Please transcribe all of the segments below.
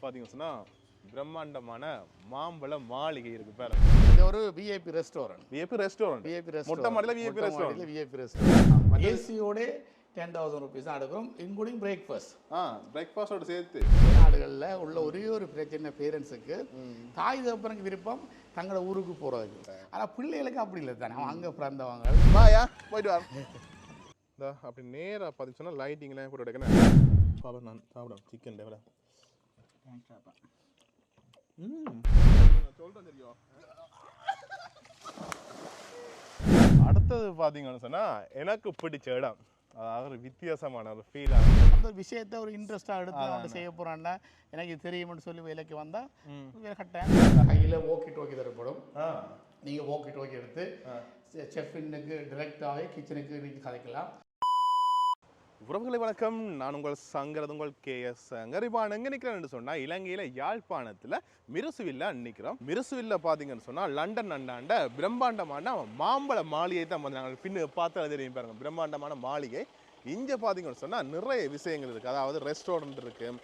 பார்த்தீங்கன்னு சொன்னால் பிரம்மாண்டமான மாம்பழ மாளிகை இருக்கு பேர. இது ஒரு விஐபி ரெஸ்டாரண்ட். மொட்டை மாடியில் விஐபி ரெஸ்டாரண்ட். ஏசியோட 10,000 rupees தான் எடுக்கிறோம், இன்க்ளூடிங் பிரேக்ஃபாஸ்ட். பிரேக்ஃபாஸ்டோட சேர்த்து. நாடுகளில் உள்ள ஒரே ஒரு பிரச்சனை பேரண்ட்ஸுக்கு தாய் தகப்பனுக்கு விருப்பம் தங்களோட ஊருக்கு போகிறதுக்கு. ஆனால் பிள்ளைகளுக்கு அப்படி இல்லை தானே, அவன் அங்கே பிறந்தவங்க. வாயா போயிட்டு வா. இந்த அப்படி நேராக பார்த்து சொன்னால் லைட்டிங்லாம் கூட எடுக்கணும். சாப்பிட நான் சாப்பிடும் சிக்கன் டேவிட சொல்கிறேன் தெரியும். அடுத்தது பார்த்தீங்கன்னு சொன்னால் எனக்கு பிடிச்ச இடம், அதாவது ஒரு வித்தியாசமான ஒரு ஃபீல் ஆகும். அந்த விஷயத்தை ஒரு இன்ட்ரெஸ்ட்டாக எடுத்து அவன் செய்ய போகிறான்னா எனக்கு தெரியும்னு சொல்லி வேலைக்கு வந்தால் கட்டேன். கையில் ஓக்கி டோக்கி தரப்படும். நீங்கள் ஓக்கி டோக்கி எடுத்து செஃபின்னுக்கு டிரெக்டாகவே கிச்சனுக்கு நீங்கள் கதைக்கலாம். உறவுகளை வணக்கம், நான் உங்கள் சங்கரது உங்கள் கேஎஸ் சங்கர். இப்போ எங்கே நிற்கிறேன்னு சொன்னால் இலங்கையில் யாழ்ப்பாணத்தில் மிருசுவில்ல நிற்கிறோம். மிருசுவில்ல பார்த்தீங்கன்னு சொன்னால் லண்டன் அண்டாண்ட பிரம்மாண்டமான மாம்பழ மாளிகை தான் வந்து நாங்கள் பின்னு பார்த்து தெரியும் பாருங்கள். பிரம்மாண்டமான மாளிகை இங்கே பார்த்தீங்கன்னு சொன்னால் நிறைய விஷயங்கள் இருக்குது. அதாவது ரெஸ்டாரண்ட் இருக்குது,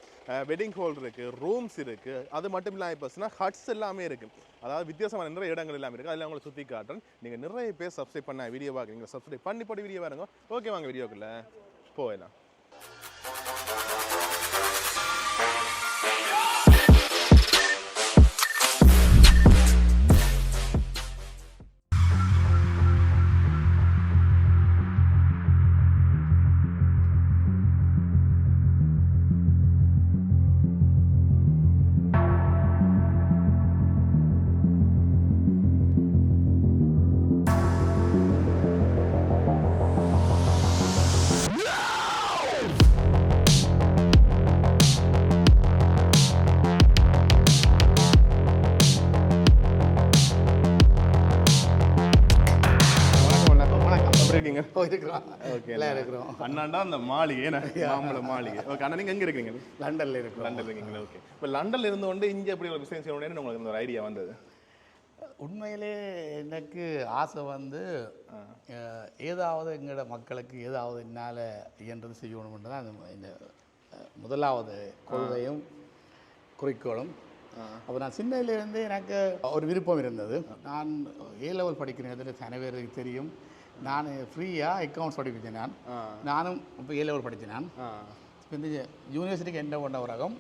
வெட்டிங் ஹால் இருக்குது, ரூம்ஸ் இருக்குது. அது மட்டும் இல்லாமல் இப்போ சொன்னால் ஹட்ஸ் எல்லாமே இருக்குது. அதாவது வித்தியாசமான நிறைய இடங்கள் எல்லாமே இருக்குது. அதில் உங்களை சுற்றி காட்டுறேன். நீங்கள் நிறைய பேர் சப்ஸ்கிரைப் பண்ண வீடியோ பார்க்குறீங்க, சப்ஸ்கிரைப் பண்ணி போட்டு வீடியோ பாருங்க. ஓகே வாங்க வீடியோக்குள்ளே போயிடலாம். அண்ணாண்டா அந்த மாளிகை மாம்பழ மாளிகை. ஓகே அண்ணா, நீங்க எங்க இருக்கீங்க? லண்டன்ல இருக்கு. லண்டன்ல இருக்கீங்களா? ஓகே. இப்போ லண்டன்ல இருந்து கொண்டு இங்கே எப்படி ஒரு விஷயம் செய்யணும்னு உங்களுக்கு ஒரு ஐடியா வந்தது? உண்மையிலே எனக்கு ஆசை வந்து ஏதாவது எங்களோட மக்களுக்கு ஏதாவது என்னால் இயன்றது செய்யணும்னு தான் இந்த முதலாவது கொள்கையும் குறிக்கோளும். அப்போ நான் சின்னதுலேருந்து எனக்கு ஒரு விருப்பம் இருந்தது. நான் A-level படிக்கிறேன், அனைவருக்கு தெரியும். நான் ஃப்ரீயாக அக்கௌண்ட்ஸ் படிப்பிச்சேன். நானும் இப்போ A-level படித்தேன். நான் இப்போ இந்த யூனிவர்சிட்டிக்கு என்ன பண்ண வரகம்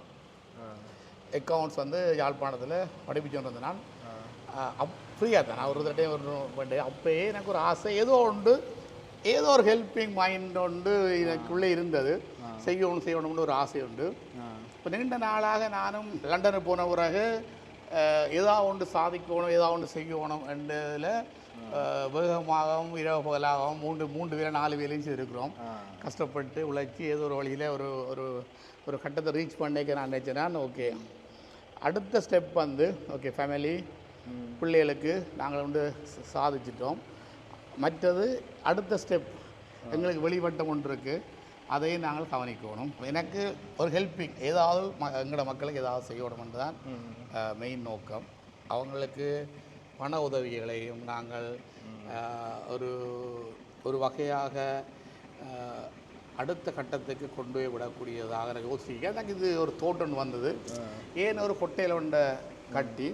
அக்கௌண்ட்ஸ் வந்து யாழ்ப்பாணத்தில் படிப்பிச்சுட்டு நான் ஃப்ரீயாக தான். நான் ஒரு தட்டையும் ஒரு பண்ணி அப்போயே எனக்கு ஒரு ஆசை, ஏதோ ஒரு ஹெல்பிங் மைண்ட் உண்டு எனக்குள்ளே இருந்தது. செய்யணும்னு ஒரு ஆசை உண்டு. இப்போ நீண்ட நாளாக நானும் லண்டனுக்கு போன பிறகு ஏதாவது ஒன்று சாதிக்கணும், ஏதாவது ஒன்று செய்யணும் என்றதில் வேகமாகவும் இரவு பகலாகவும் மூன்று வேலை 4 வேலையும் செய்திருக்கிறோம். கஷ்டப்பட்டு உழைச்சி ஏதோ ஒரு வழியில் ஒரு கட்டத்தை ரீச் பண்ணிக்க நான் நினச்சேன். ஓகே, அடுத்த ஸ்டெப் வந்து ஓகே ஃபேமிலி பிள்ளைகளுக்கு நாங்கள் வந்து சாதிச்சிட்டோம். மற்றது அடுத்த ஸ்டெப் எங்களுக்கு வெளிவட்டம் ஒன்று இருக்குது, அதையும் நாங்கள் கவனிக்கணும். எனக்கு ஒரு ஹெல்ப்பிங் ஏதாவது எங்களோட மக்களுக்கு ஏதாவது செய்யணும்னு தான் மெயின் நோக்கம். அவங்களுக்கு பண உதவிகளையும் நாங்கள் ஒரு வகையாக அடுத்த கட்டத்துக்கு கொண்டு போய் விடக்கூடியதாக யோசிக்க எனக்கு இது ஒரு தோட்டம் வந்தது. ஏன் ஒரு ஹோட்டல் ஒன்றை கட்டி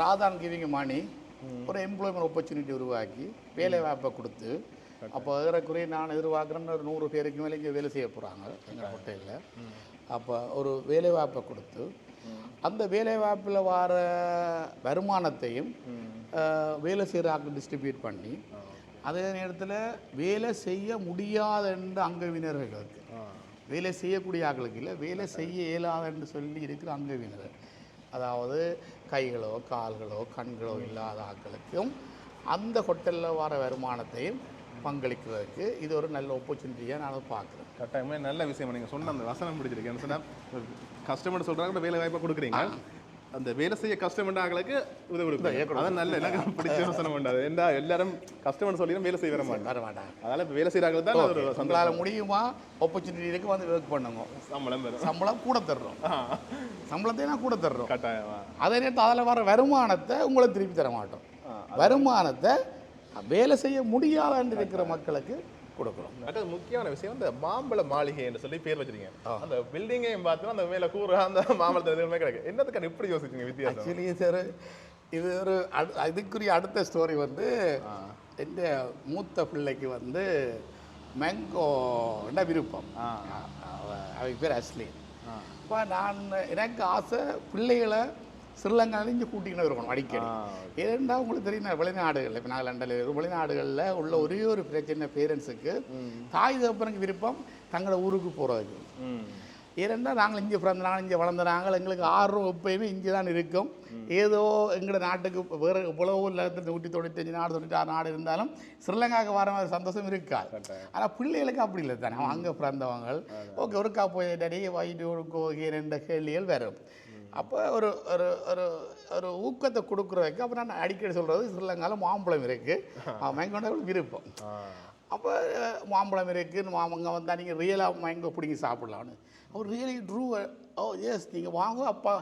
ராதான் கிவிங் மணி ஒரு எம்ப்ளாய்மெண்ட் ஆப்பர்ச்சுனிட்டி உருவாக்கி வேலை வாய்ப்பை கொடுத்து, அப்போ ஏறக்குறைய நான் எதிர்பார்க்குறேன்னு ஒரு 100 பேருக்கு மேலே இங்கே வேலை செய்ய போகிறாங்க எங்கள் ஹோட்டலில். அப்போ ஒரு வேலை வாய்ப்பை கொடுத்து அந்த வேலைவாய்ப்பில் வர வருமானத்தையும் வேலை செய்கிற ஆட்கள் டிஸ்ட்ரிபியூட் பண்ணி, அதே நேரத்தில் வேலை செய்ய முடியாத என்ற அங்கவினர்களுக்கு, வேலை செய்யக்கூடிய ஆட்களுக்கு இல்லை, வேலை செய்ய இயலாத என்று சொல்லி இருக்கிற அங்கவினர், அதாவது கைகளோ கால்களோ கண்களோ இல்லாத ஆட்களுக்கும் அந்த ஹோட்டலில் வர வருமானத்தையும் பங்களிக்கிறதுக்கு இது ஒரு நல்ல ஆப்பர்ச்சுனிட்டியாக நான் பார்க்குறேன். கட்டாயமாக நல்ல விஷயம். நீங்கள் சொன்ன அந்த வசனம் பிடிச்சிருக்கேன். சொன்னால் கஸ்டமர் சொல்கிறாங்க வேலை வாய்ப்பை கொடுக்குறீங்க, அந்த வேலை செய்ய கஸ்டமர் ஆகளுக்கு உதவி கொடுக்குறீங்க. அதான் நல்ல எனக்கு பிடிச்ச வசனம் உண்டாது. ஏன்னா எல்லாரும் கஸ்டமர் சொல்லிடும் வேலை செய்ய வர மாட்டாங்க. அதனால் இப்போ வேலை செய்கிறாங்க தான் ஒரு உங்களால் முடியுமா ஆப்பர்ச்சுனிட்டிக்கு வந்து ஒர்க் பண்ணுங்க. சம்பளம் கூட தர்றோம், சம்பளத்தையும் நான் கூட தர்றோம் கட்டாயமாக. அதே நேரத்தில் அதில் வர வருமானத்தை உங்களை திருப்பி தர மாட்டோம். வருமானத்தை வேலை செய்ய முடியாதுன்னு இருக்கிற மக்களுக்கு கொடுக்குறோம். அது முக்கியமான விஷயம் இந்த மாம்பழ மாளிகை என்று சொல்லி பேர் வச்சிருக்கீங்க. அந்த பில்டிங்கையும் பார்த்தோன்னா அந்த மேலே கூற அந்த மாம்பழத்தை எதுவுமே கிடைக்கும். என்னத்துக்கு இப்படி யோசிச்சிங்க வித்தியாசம்? ஆக்சுவலி சார் இது ஒரு இதுக்குரிய அடுத்த ஸ்டோரி வந்து எந்த மூத்த பிள்ளைக்கு வந்து மேங்கோட விருப்பம். அவங்க பேர் அஸ்லி. இப்போ எனக்கு ஆசை பிள்ளைகளை ஸ்ரீலங்காவில் இங்கே கூட்டிகிட்டு இருக்கணும் அடிக்கடி. ஏன்னா உங்களுக்கு தெரியும் வெளிநாடுகளில் இப்போ நாங்கள் லண்டனில் வெளிநாடுகளில் உள்ள ஒரே ஒரு பிரச்சனை பேரண்ட்ஸுக்கு தாய் தகப்பனுக்கு விருப்பம் தங்களோட ஊருக்கு போகிறதுக்கு. ஏன்னா நாங்கள் இங்கே பிறந்தனாங்க இங்கே வளர்ந்தனாங்க எங்களுக்கு ஆர்வம் எப்பயுமே இங்கே தான் இருக்கும். ஏதோ எங்களோட நாட்டுக்கு வேறு இவ்வளவு இல்லை 195 நாடு 96 நாடு இருந்தாலும் ஸ்ரீலங்காவுக்கு வர மாதிரி சந்தோஷம் இருக்காது. ஆனால் பிள்ளைகளுக்கு அப்படி இல்லை தானே. அவன் அங்கே பிறந்தவங்க ஓகே ஒருக்கா போய் டடி வயிற்று ஒரு ரெண்டு கேள்விகள் வரும். அப்போ ஒரு ஒரு ஒரு ஒரு ஊக்கத்தை கொடுக்குறதுக்கு அப்போ நான் அடிக்கடி சொல்கிறது ஸ்ரீலங்காவில் மாம்பழம் இருக்குது மேங்கோட விருப்பம். அப்போ மாம்பழம் இருக்குது அங்கே வந்தால் நீங்கள் ரியலாக மேங்கோ பிடிங்கி சாப்பிட்லான்னு அவர் ரியலி ட்ரூ. ஓ எஸ் நீங்கள் வாங்க அப்பா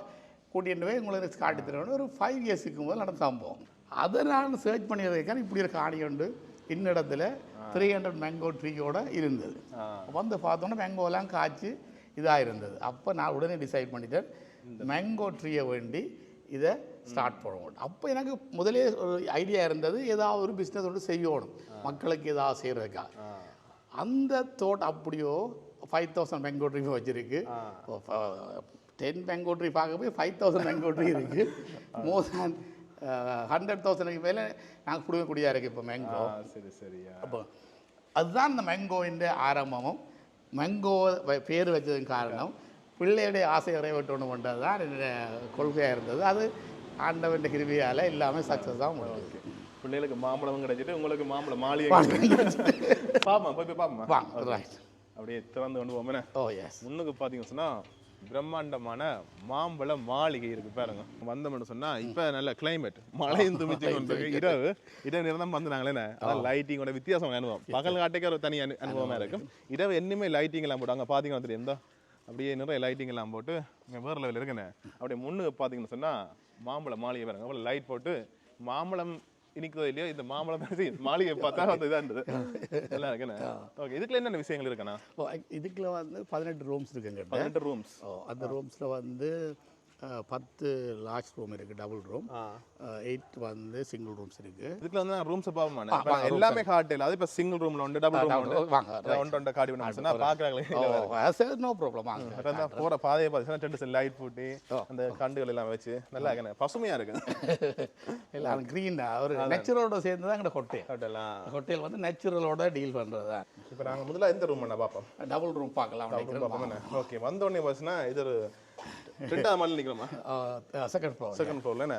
கூட்டிகிட்டு போய் உங்களுக்கு காட்டி தருவேன். ஒரு 5 இயர்ஸுக்கு முதல் நடந்த சம்பவம். அதை நான் சர்ச் பண்ணியிருக்கேன். இப்படி ஒரு காணி உண்டு இன்னிடத்துல 300 மேங்கோ ட்ரீயோடு இருந்தது. வந்து பார்த்தோன்னா மேங்கோலாம் காய்ச்சி இதாக இருந்தது. அப்போ நான் உடனே டிசைட் பண்ணிட்டேன் மேங்கோ ட்ரீயை வேண்டி இதை ஸ்டார்ட் பண்ணணும். அப்போ எனக்கு முதலே ஒரு ஐடியா இருந்தது ஏதாவது ஒரு பிஸ்னஸ் ஒன்று செய்யணும் மக்களுக்கு ஏதாவது செய்கிறதுக்கா. அந்த தோட்டம் அப்படியோ 5000 மேங்கோ ட்ரீ வச்சுருக்கு. 10 மேங்கோ ட்ரீ பார்க்க போய் 5000 மேங்கோ ட்ரீ இருக்குது. மோர் தேன் 100,000க்கு மேலே நாங்கள் கொடுக்கக்கூடியதாக இருக்குது இப்போ மேங்கோ. சரி சரியா. அப்போ அதுதான் இந்த மேங்கோவின் ஆரம்பமும் மேங்கோ பேர் வச்சதுக்கு காரணம் பிள்ளையுடைய ஆசை நிறைவேற்றணுன்றது தான் என்னுடைய கொள்கையாக இருந்தது. அது ஆண்டவன் கிருபையால் எல்லாமே சக்ஸஸ் தான் முடியுது. பிள்ளைகளுக்கு மாம்பழமும் கிடைச்சிட்டு உங்களுக்கு மாம்பழம் மாளிகை பாப்பா போய் பாப்பா வாங்க ரைட் அப்படியே திறந்து கொண்டு போமே. ஓ எஸ். முன்னுக்கு பார்த்தீங்கன்னு சொன்னால் பிரம்மாண்டமான மாம்பழ மாளிகை இருக்கு பாருங்க. வந்தோம்னு சொன்னா இப்ப நல்ல கிளைமேட் மழையும் துமிச்சு கொண்டு இரவு நேரம் வந்தாங்களே அதான் லைட்டிங்கோட வித்தியாசமான அனுபவம். பகல் காட்டைக்கு ஒரு தனி அனுபவமா இருக்கும். இரவு என்னமே லைட்டிங் எல்லாம் போட்டு அங்கே பார்த்தீங்கன்னா தெரியும் எந்த அப்படியே நிறைய லைட்டிங் எல்லாம் போட்டு வேறு லெவலில் இருக்குண்ணே. அப்படியே முன்னுக்கு பார்த்தீங்கன்னு சொன்னா மாம்பழ மாளிகை பாருங்க. அவ்வளோ லைட் போட்டு மாம்பழம் இனிக்குதோ இல்லையோ இந்த மாம்பழம் மாளிகை பார்த்தா வந்து இதாக இருந்தது நல்லா இருக்குண்ணே. ஓகே இதுக்குள்ள என்னென்ன விஷயங்கள் இருக்குண்ணா? இதுக்குள்ள வந்து 18 ரூம்ஸ் இருக்குங்க. 18 ரூம்ஸ். அந்த ரூம்ஸில் வந்து 10 லார்ஜ் ரூம் இருக்குது டபுள் ரூம், 8 வந்து சிங்கிள் ரூம்ஸ் இருக்குது. இதுக்குள்ள வந்து ரூம்ஸ் பார்ப்போமா எல்லாமே காட்டில் அது இப்போ சிங்கிள் ரூமில் உண்டு டபுள் ரூம் உண்டு ஒன்று காட்டி பண்ணா பார்க்குறாங்களே நோ ப்ராப்ளம். வாங்க போகிற பாதையை பார்த்தீங்கன்னா 2 லைட் போட்டு அந்த கண்டுகள் எல்லாம் வச்சு நல்லா இருக்கு பசுமையாக இருக்கு. எல்லாம் க்ரீனாக ஒரு நேச்சுரலோட சேர்ந்து தான் எங்கள் ஹோட்டல் வந்து நேச்சுரலோட டீல் பண்ணுறது தான். இப்போ நாங்கள் முதல்ல எந்த ரூம் பண்ண பார்ப்போம்? டபுள் ரூம் பார்க்கலாம். ஓகே வந்தோடனே பார்த்தீங்கன்னா இது ஒரு 2ஆம் மாடியில் நிற்கிறோமா? செகண்ட் ஃப்ளோர்ல என்ன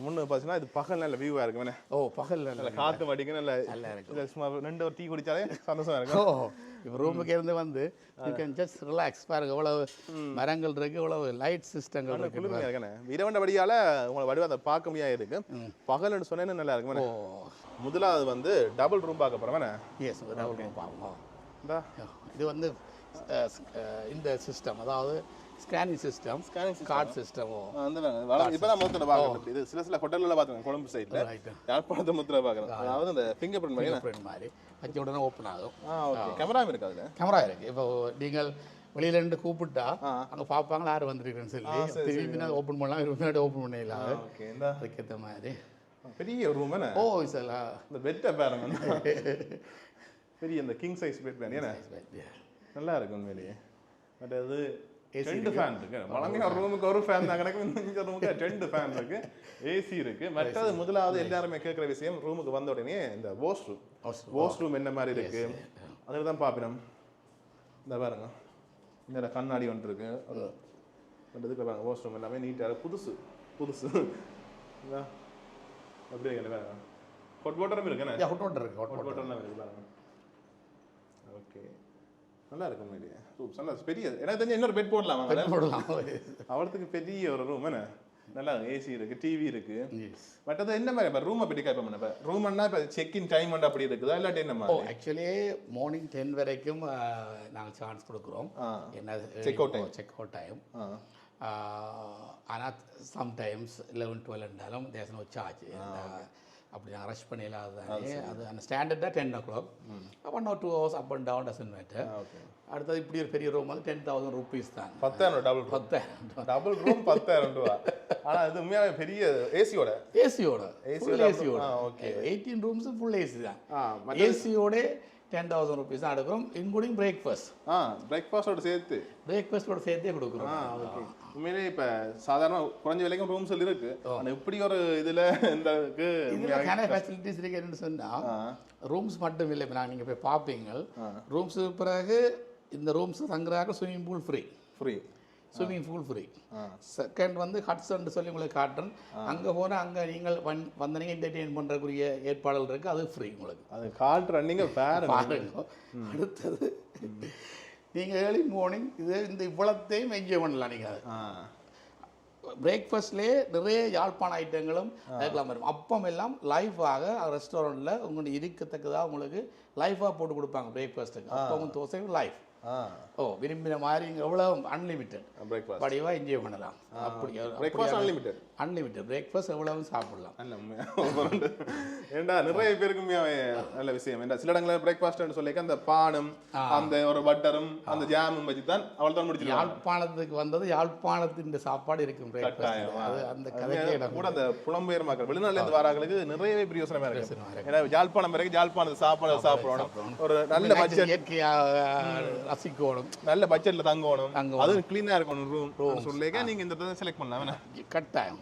முன்னு பார்த்தீங்கன்னா இது பகல் நல்ல வியூவாக இருக்குமே. ஓ பகல் நல்ல காற்று மடிக்க நல்ல சும்மா 2 ஒரு டீ குடிச்சாலே சந்தோஷமா இருக்கும். இப்போ ரூமுக்கு இருந்து வந்து யூ கேன் ஜஸ்ட் ரிலாக்ஸ் பாருங்க. இவ்வளவு மரங்கள் இருக்கு, இவ்வளவு லைட் சிஸ்டங்கள் இருக்கு. குளுமையாக இருக்குண்ணே. இரவண்ட வடியால் உங்களை வடிவம் அதை பார்க்க முடியாது இருக்கு. பகல்னு சொன்னேன்னு நல்லா இருக்குமே. முதலாவது வந்து டபுள் ரூம் பார்க்க போகிறோமே. எஸ் டபுள் ரூம் பார்ப்போம். இது வந்து இந்த சிஸ்டம் அதாவது ஸ்கேனிங் சிஸ்டம் கார்டு சிஸ்டம் இப்பதான் முத்திர பார்க்கணும். இது சில ஹோட்டல்ல பார்த்துருக்கேன் கொழும்பு சைட்ல யாழ்ப்பாணத்தை முத்திர பார்க்குறேன். அதாவது அந்த ஃபிங்கர் பிரிண்ட் மாதிரி வச்ச உடனே ஓப்பன் ஆகும். கேமரா இருக்கு, அதுல கேமரா இருக்கு. இப்போ நீங்கள் வெளியில இருந்து கூப்பிட்டா அங்கே பார்ப்பாங்களா யார் வந்துருக்குன்னு சொல்லி திரும்பி நான் ஓப்பன் பண்ணலாம், முன்னாடி ஓப்பன் பண்ணிடலாம். அதுக்கேற்ற மாதிரி பெரிய ரூம். ஓ சார் இந்த பெட்டை பாருங்க, பெரிய இந்த கிங் சைஸ் பெட் வேணும், நல்லா இருக்கும் உண்மையிலேயே. பட் அது 2 ஃபேன் இருக்கு. வழங்கின ரூமுக்கு ஒரு ஃபேன் தான் கிடக்கு. இந்த ரூமுக்கு 2 ஃபேன் இருக்கு, ஏசி இருக்கு. மற்றது முதலாவது எல்லாருமே கேட்குற விஷயம் ரூமுக்கு வந்த உடனே இந்த வாஷ் ரூம் என்ன மாதிரி இருக்கு அதில் தான் பார்ப்பினோம். இந்த பாருங்க இந்த கண்ணாடி ஒன்று இருக்கு. இதுக்கு பாருங்க வாஷ் ரூம் எல்லாமே நீட்டாக புதுசு அப்படியே பாருங்க. ஹாட் வாட்டரும் இருக்குண்ணே. ஹாட் வாட்டர் இருக்கு. ஹாட் வாட்டர்லாம் இருக்கு பாருங்க. ஓகே நல்லா இருக்கும் இல்லையா? ரூம் நல்லா பெரிய. எனக்கு தெரிஞ்ச இன்னொரு பெட் போடலாம். அவளுக்கு பெரிய ஒரு ரூம் என்ன நல்லா ஏசி இருக்கு, டிவி இருக்கு. பட் அது என்ன மாதிரி ரூமை பற்றி கேட்போம். இப்போ ரூம்னா இப்போ செக்இன் டைம் அப்படி இருக்குதா இல்லாட்டி என்ன மாதிரி? ஆக்சுவலி மார்னிங் 10 வரைக்கும் நாங்கள் சான்ஸ் கொடுக்குறோம். என்ன செக் அவுட் டைம். ஆனால் சம்டைம்ஸ் 11-12 இருந்தாலும் தேர்ஸ் நோ சார்ஜ். அப்படி நான் ரஷ் பண்ண இல்லாததானே அது அந்த ஸ்டாண்டர்டாக 10 o'clock 1 or 2 hours up and down doesn't matter. அடுத்தது இப்படி ஒரு பெரிய ரூம் வந்து 10,000 rupees தான். 10,000 டபுள் ரூம் 10,000 ரூபா. ஆனால் இது உண்மையாகவே பெரிய ஏசியோட ஃபுல் ஏசியோட 18 rooms ஃபுல் ஏசி தான். ஏசியோட 10,000 rupees தான் எடுக்கிறோம், இன்க்ளூடிங் பிரேக்ஃபாஸ்டோட சேர்த்தே கொடுக்குறோம். உண்மையிலே இப்போ சாதாரண குறைஞ்ச விலைக்கும் ரூம்ஸ் இருக்கு. ஆனால் இப்படி ஒரு இதில் இந்த ஃபெசிலிட்டிஸ் இருக்குன்னு சொன்னால் ரூம்ஸ் மட்டும் இல்லை. இப்போ நான் நீங்கள் போய் பார்ப்பீங்க ரூம்ஸு பிறகு இந்த ரூம்ஸ் தங்குறாங்க ஸ்விம்மிங் பூல் ஃப்ரீ. செகண்ட் வந்து ஹட்ஸ்ன்னு சொல்லி உங்களுக்கு காட்டுறேன். அங்கே போனால் அங்கே நீங்கள் வந்தீங்க என்டர்டெயின் பண்ணுறக்குரிய ஏற்பாடுகள் இருக்குது, அது ஃப்ரீ உங்களுக்கு. அது காட்டுறேன் நீங்கள் பாருங்க. அடுத்தது நீங்கள் ஏர்லி மார்னிங் இந்த இவ்வளத்தையும் என்ஜாய் பண்ணலாம். நீங்கள் பிரேக்ஃபாஸ்ட்லேயே நிறைய யாழ்ப்பாண ஐட்டங்களும் அதுக்கெல்லாம் வரும். அப்பம் எல்லாம் லைஃபாக ரெஸ்டாரண்ட்டில் உங்களுக்கு இருக்கத்தக்கதாக உங்களுக்கு லைஃபாக போட்டு கொடுப்பாங்க. பிரேக்ஃபாஸ்ட்டுக்கு அப்பமும் தோசையும் லைஃப். விரும்பின மாதிரி எவ்வளோ அன்லிமிட்டட் படிவாக என்ஜாய் பண்ணலாம். அப்படி அன்லிமிட்டட் பிரேக்ஃபாஸ்ட் எவ்வளவு சாப்பிடலாம். ஏண்டா நிறைய பேருக்கு நல்ல விஷயம். ஏண்டா சில இடங்களில் பிரேக்ஃபாஸ்ட்னு சொல்லிக்க அந்த பானம் அந்த ஒரு பட்டரும் அந்த ஜாமும் வச்சு தான் அவள் தான் முடிச்சு. யாழ்ப்பாணத்துக்கு வந்தது யாழ்ப்பாணத்தின் சாப்பாடு இருக்கும். அந்த கதைக்கே கூட அந்த புலம்பெயர் மக்கள் வெளிநாட்டிலேருந்து வராங்களுக்கு நிறையவே பிரியோசனமாக இருக்கு. ஏன்னா யாழ்ப்பாணம் பிறகு யாழ்ப்பாணத்து சாப்பாடு சாப்பிடணும், ஒரு நல்ல பட்ஜெட் இயற்கையாக ரசிக்கணும், நல்ல பட்ஜெட்ல தங்கணும், அதுவும் கிளீனா இருக்கணும் ரூம் சொல்லிக்க நீங்க இந்த செலக்ட் பண்ணலாம். கட்டாயம்.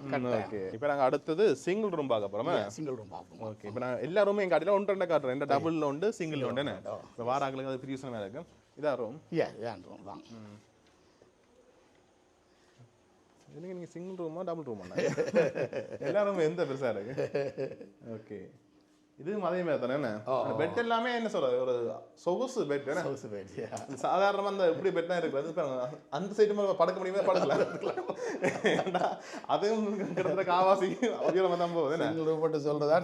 இப்போ நாங்க அடுத்தது சிங்கிள் ரூம் பார்க்க போறோம். சிங்கிள் ரூம் பார்ப்போம். ஓகே. இப்போ நான் எல்லா ரூமும் எங்க கடையில் ஒன்று காட்டுறேன். இந்த டபுள்ல உண்டு சிங்கிள் உண்டு. இப்போ வாராங்களுக்கு அது பிரியூசனமாக இருக்கு. இதான் ரூம். ரூம் தான். நீங்க சிங்கிள் ரூமா டபுள் ரூமா? எல்லா ரூமும் எந்த பெருசா இருக்கு? ஓகே. இது அதே மாதிரி தானே. பெட் எல்லாமே என்ன சொல்றது, ஒரு சொகுசு பெட். சாதாரணமா அந்த எப்படி பெட் தான் இருக்கு. அந்த சைடு படுக்க முடியுமே, படுக்கலாம். அதுவும் கிட்டத்தட்ட காவாசி உயரமா தான் போகுது. சிங்கிள் ரூம் மட்டும் சொல்றதா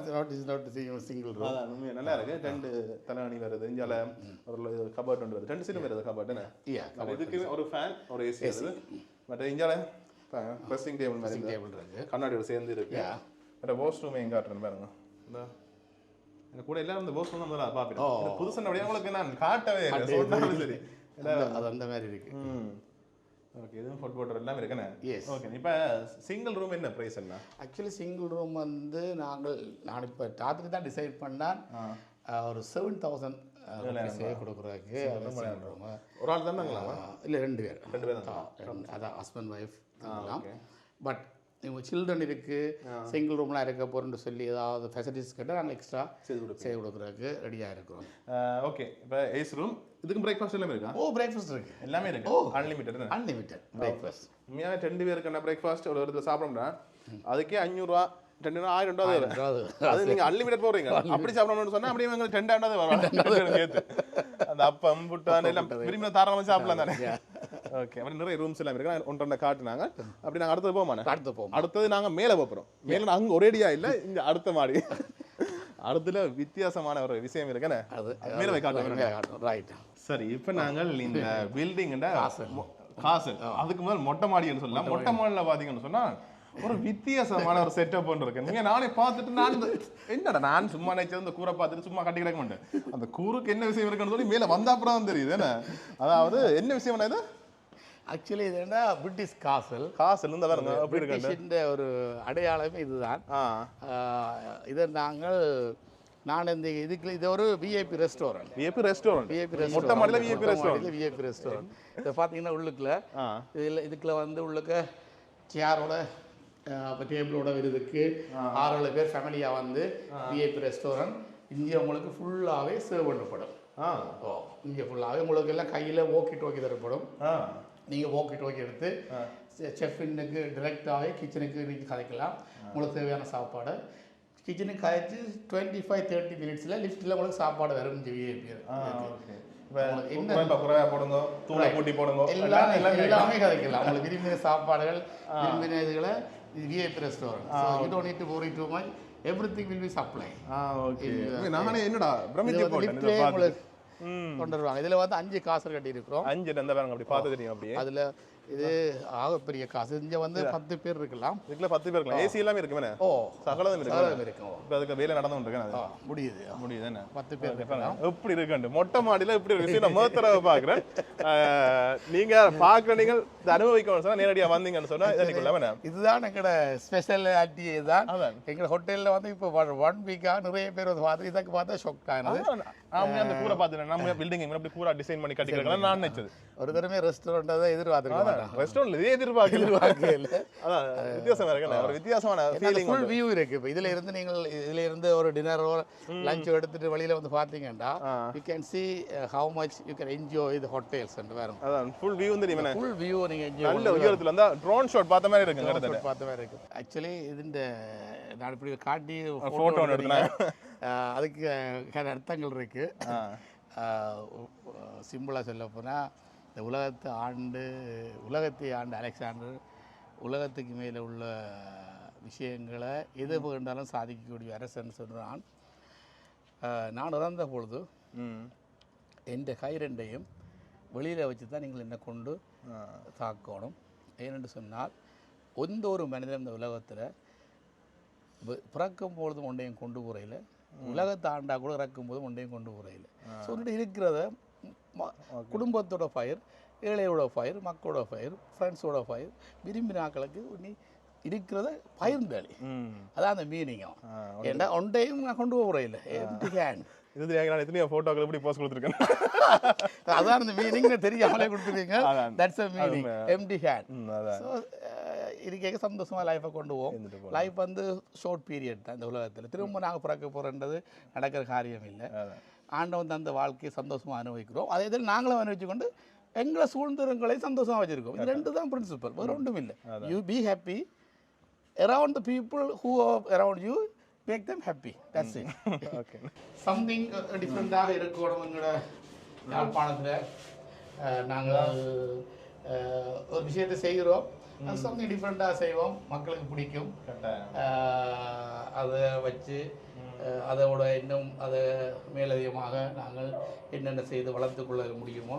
சிங்கிள் ரூம் நல்லா இருக்கு. 2 தலைவணி வருது, இஞ்சால ஒரு கபர்ட் ஒன்று வருது, 2 சைடும் வருது கபர்ட். இதுக்கு ஒரு ஃபேன் ஒரு ஏசி வருது. மற்ற இஞ்சால ட்ரெஸ்ஸிங் டேபிள் மாதிரி இருக்கு, கண்ணாடியோட சேர்ந்து இருக்கு. மற்ற வாஷ் ரூம் எங்க காட்டுறேன்னு பாருங்க. இந்த கூட எல்லாரும் இந்த வாஷ் ரூம் தான் பார்ப்பேன். புதுசாக அப்படியே உங்களுக்கு நான் காட்டவே சொன்னாலும் சரி அது அந்த மாதிரி இருக்கு. ஓகே. இதுவும் ஃபுட் வாட்டர் எல்லாம் இருக்குண்ணே. ஓகே. இப்போ சிங்கிள் ரூம் என்ன ப்ரைஸ் என்ன? ஆக்சுவலி சிங்கிள் ரூம் வந்து நான் இப்போ ராத்திரி தான் டிசைட் பண்ணேன். ஒரு 7,000 கொடுக்குறதுக்கு ஒரு ஆள் தானேங்களா? இல்லை 2 பேர் தான். அதான் ஹஸ்பண்ட் ஒய்ஃப் தான். பட் இவங்க சில்ட்ரன் இருக்குது, சிங்கிள் ரூம்லாம் இருக்க போகிறோன்னு சொல்லி ஏதாவது ஃபெசிலிட்டிஸ் கேட்டால் நாங்கள் எக்ஸ்ட்ரா செய்து கொடுக்குறதுக்கு ரெடியாக இருக்கிறோம். ஓகே. இப்போ ஏசி ரூம் இதுக்கு பிரேக்ஃபாஸ்ட் எல்லாமே இருக்கா? பிரேக்ஃபாஸ்ட் இருக்குது, எல்லாமே இருக்கு. Unlimited breakfast. உண்மையாக 2 பேருக்கு என்ன பிரேக்ஃபாஸ்ட் ஒரு இடத்துல சாப்பிடணும்னா அதுக்கே 500 1000 அது நீங்க அன்லிமிட்டட் போறீங்க. அப்படி சாப்பிடணும்னு சொன்னா அப்படியே உங்களுக்கு 10,000 வரும். அந்த அப்பம் புட்டான் எல்லாம் விரும்பின தாராளமாக சாப்பிடலாம் தானே. ஓகே. அப்படி நிறைய ரூம்ஸ் எல்லாம் இருக்கு. ஒன்றரை காட்டுனாங்க. அப்படி நாங்கள் அடுத்தது போவோம். அடுத்தது நாங்கள் மேலே போகிறோம். மேலே நாங்கள் ஒரேடியா இல்லை, இங்கே அடுத்த மாடி. அடுத்துல வித்தியாசமான ஒரு விஷயம் இருக்குன்னு மேலே போய் காட்டுவோம். ரைட். சரி. இப்போ நாங்கள் இந்த பில்டிங் காசு அதுக்கு முதல் மொட்டை மாடின்னு சொல்லலாம். மொட்டை மாடியில் பார்த்தீங்கன்னு சொன்னா ஒரு வித்தியாசமான ஒரு செட்டப் ஒன்று இருக்கு. நீங்க நானே பார்த்துட்டு நான் என்னடா நான் சும்மா நினைச்சது இந்த கூரை பார்த்துட்டு சும்மா கட்டி கிடக்க மாட்டேன். அந்த கூருக்கு என்ன விஷயம் இருக்குன்னு சொல்லி மேலே வந்த அப்புறம் தான் தெரியுது. என்ன அதாவது என்ன விஷயம் இது? ஆக்சுவலி இது என்ன பிரிட்டிஷ் காசல் இருந்தா பாருங்க அப்படி இருக்கு. ஒரு அடையாளமே இதுதான். இதை நான் இந்த இதுக்கு இது ஒரு விஐபி ரெஸ்டாரண்ட் மொட்டை மாடியில் விஐபி ரெஸ்டாரண்ட். இதை பார்த்தீங்கன்னா உள்ளுக்குள்ள இதுக்குள்ள வந்து உள்ளுக்க சேரோட இப்போ டேபிளோட விருதுக்கு 6 பேர் ஃபேமிலியாக வந்து விஐபி ரெஸ்டாரண்ட் இங்கே உங்களுக்கு ஃபுல்லாகவே சர்வ் பண்ணப்படும். இங்கே ஃபுல்லாகவே உங்களுக்கு எல்லாம் கையில் walkie talkie தரப்படும். நீங்கள் walkie talkie எடுத்து செஃபின்னுக்கு டிரெக்டாகவே கிச்சனுக்கு நீங்கள் கதைக்கலாம். உங்களுக்கு தேவையான சாப்பாடு கிச்சனுக்கு கதைச்சி 25-30 மினிட்ஸில் லிஃப்ட்டில் உங்களுக்கு சாப்பாடு வரும். விஐபி எல்லாமே கதைக்கலாம். உங்களுக்கு விரும்பின சாப்பாடுகள் விரும்பின இதுகளை VIP restaurant. You don't need to worry too much. Everything will be supply. நானே என்னடா பிரமிச்சு கொண்டு வருவாங்க. இதில் வந்து 5 காசர் கட்டி இருக்கிறோம். 5 அந்த பாருங்க அப்படி பார்த்து தெரியும். அப்படியே அதில் இது ஆகப்பெரிய காசு. இங்கே வந்து 10 பேர் இருக்கலாம். இதுக்குள்ள 10 பேர் இருக்கலாம். ஏசி எல்லாமே இருக்குமே. ஓ சகலதும் இருக்கு. சகலம் இருக்கும். இப்போ அதுக்கு வேலை நடந்து கொண்டிருக்கு. முடியுது. முடியுது என்ன 10 பேர் இருக்கலாம். எப்படி இருக்குண்டு மொட்டை மாடியில் இப்படி ஒரு விஷயம் நான் மேத்தரவை பார்க்குறேன். நீங்க பார்க்குற நீங்கள் அனுபவிக்கணும்னு சொன்னா நேரடியாக வந்தீங்கன்னு சொன்னா இதுக்குள்ள இதுதான் எங்களோட ஸ்பெஷல் ஆக்டிவிட்டி. இதுதான் எங்கள் ஹோட்டலில் வந்து இப்போ 1 வீக்காக நிறைய பேர் வந்து பார்த்து இதுக்கு பார்த்தா ஷாக் ஆனது. அந்த கூரை பார்த்துட்டேன். நம்ம பில்டிங் அப்படி கூரை டிசைன் பண்ணி கட்டிக்கலாம் நான் நினைச்சது. ஒரு தடவை ரெஸ்டாரண்ட் தான் எதிர்பார்த்துருக்கேன். ரெஸ்டாரண்ட் இதே எதிர்பார்க்கல. அதான் வித்தியாசமா இருக்கு. ஒரு வித்தியாசமான ஃபீலிங். ஃபுல் வியூ இருக்கு. இப்போ இதுல இருந்து ஒரு டின்னரோ லஞ்சோ எடுத்துட்டு வெளியில வந்து பார்த்தீங்கன்னா you can see how much you can enjoy the hotels and வேற. அதான் ஃபுல் வியூ வந்து நீங்க ஃபுல் வியூ நீங்க என்ஜாய் நல்ல உயரத்துல இருந்தா ட்ரோன் ஷாட் பார்த்த மாதிரி இருக்குங்க. பார்த்த மாதிரி இருக்கு. ஆக்சுவலி இதுஇந்த நான் இப்படி காட்டி போட்டோ எடுத்தேன். அதுக்கு அர்த்தங்கள் இருக்கு. சிம்பிளாக சொல்ல போனால் இந்த உலகத்தை ஆண்டு அலெக்சாண்டர் உலகத்துக்கு மேலே உள்ள விஷயங்களை எது வேண்டாலும் சாதிக்கக்கூடிய அரசன் சொல்கிறான். நான் இறந்த பொழுது என் கை ரெண்டையும் வெளியில் வச்சு தான் நீங்கள் என்னை கொண்டு தாக்கணும். ஏனென்று சொன்னால் எந்த ஒரு மனிதன் இந்த உலகத்தில் பிறக்கும் பொழுதும் ஒன்றையும் கொண்டு போறையில், உலகத்தை ஆண்டா கூட இறக்கும் போதும் ஒன்றையும் கொண்டு போறையில். ஸோ ஒன்று இருக்கிறத குடும்பத்தோட ஃபயர், ஏழையோட ஃபயர், மக்களோட ஃபயர், ஃப்ரெண்ட்ஸோட ஃபயர், விரும்பினாக்களுக்கு நீ இருக்கிறத பகிர்ந்தாளி. அதான் அந்த மீனிங்கும். ஏன்னா ஒன்றையும் நான் கொண்டு போகிறேன் எம்டி ஹேண்ட். இது எத்தனையோ ஃபோட்டோக்கள் எப்படி போஸ்ட் கொடுத்துருக்கேன். அதான் அந்த மீனிங் தெரியாமலே கொடுத்துருக்கீங்க. That's a meaning empty hand. So இதுக்கேக்க சந்தோஷமாக லைஃப்பை கொண்டு போவோம். லைஃப் வந்து ஷார்ட் பீரியட் தான் இந்த உலகத்தில். திரும்ப நாங்கள் பிறக்க போகிறன்றது நடக்கிற காரியம் இல்லை. ஆண்டவன் தந்த வாழ்க்கையை சந்தோஷமாக அனுபவிக்கிறோம். அதே இதில் நாங்களும் அனுபவிச்சு கொண்டு எங்களை சூழ்நிலைகளை சந்தோஷமாக வச்சுருக்கோம். இது ரெண்டு தான் பிரின்சிபல், வேறு ஒன்றும் இல்லை. You be happy around the people who are around you, make them happy. That's it. Okay. Something different-ஆக இருக்கணும். எங்களோட யாழ்ப்பாணத்தில் நாங்கள் ஒரு விஷயத்தை செய்கிறோம். சம்திங் டிஃப்ரெண்ட்டாக செய்வோம், மக்களுக்கு பிடிக்கும். அதை வச்சு அதோட இன்னும் அதை மேலதிகமாக நாங்கள் என்னென்ன செய்து வளர்த்து கொள்ள முடியுமோ.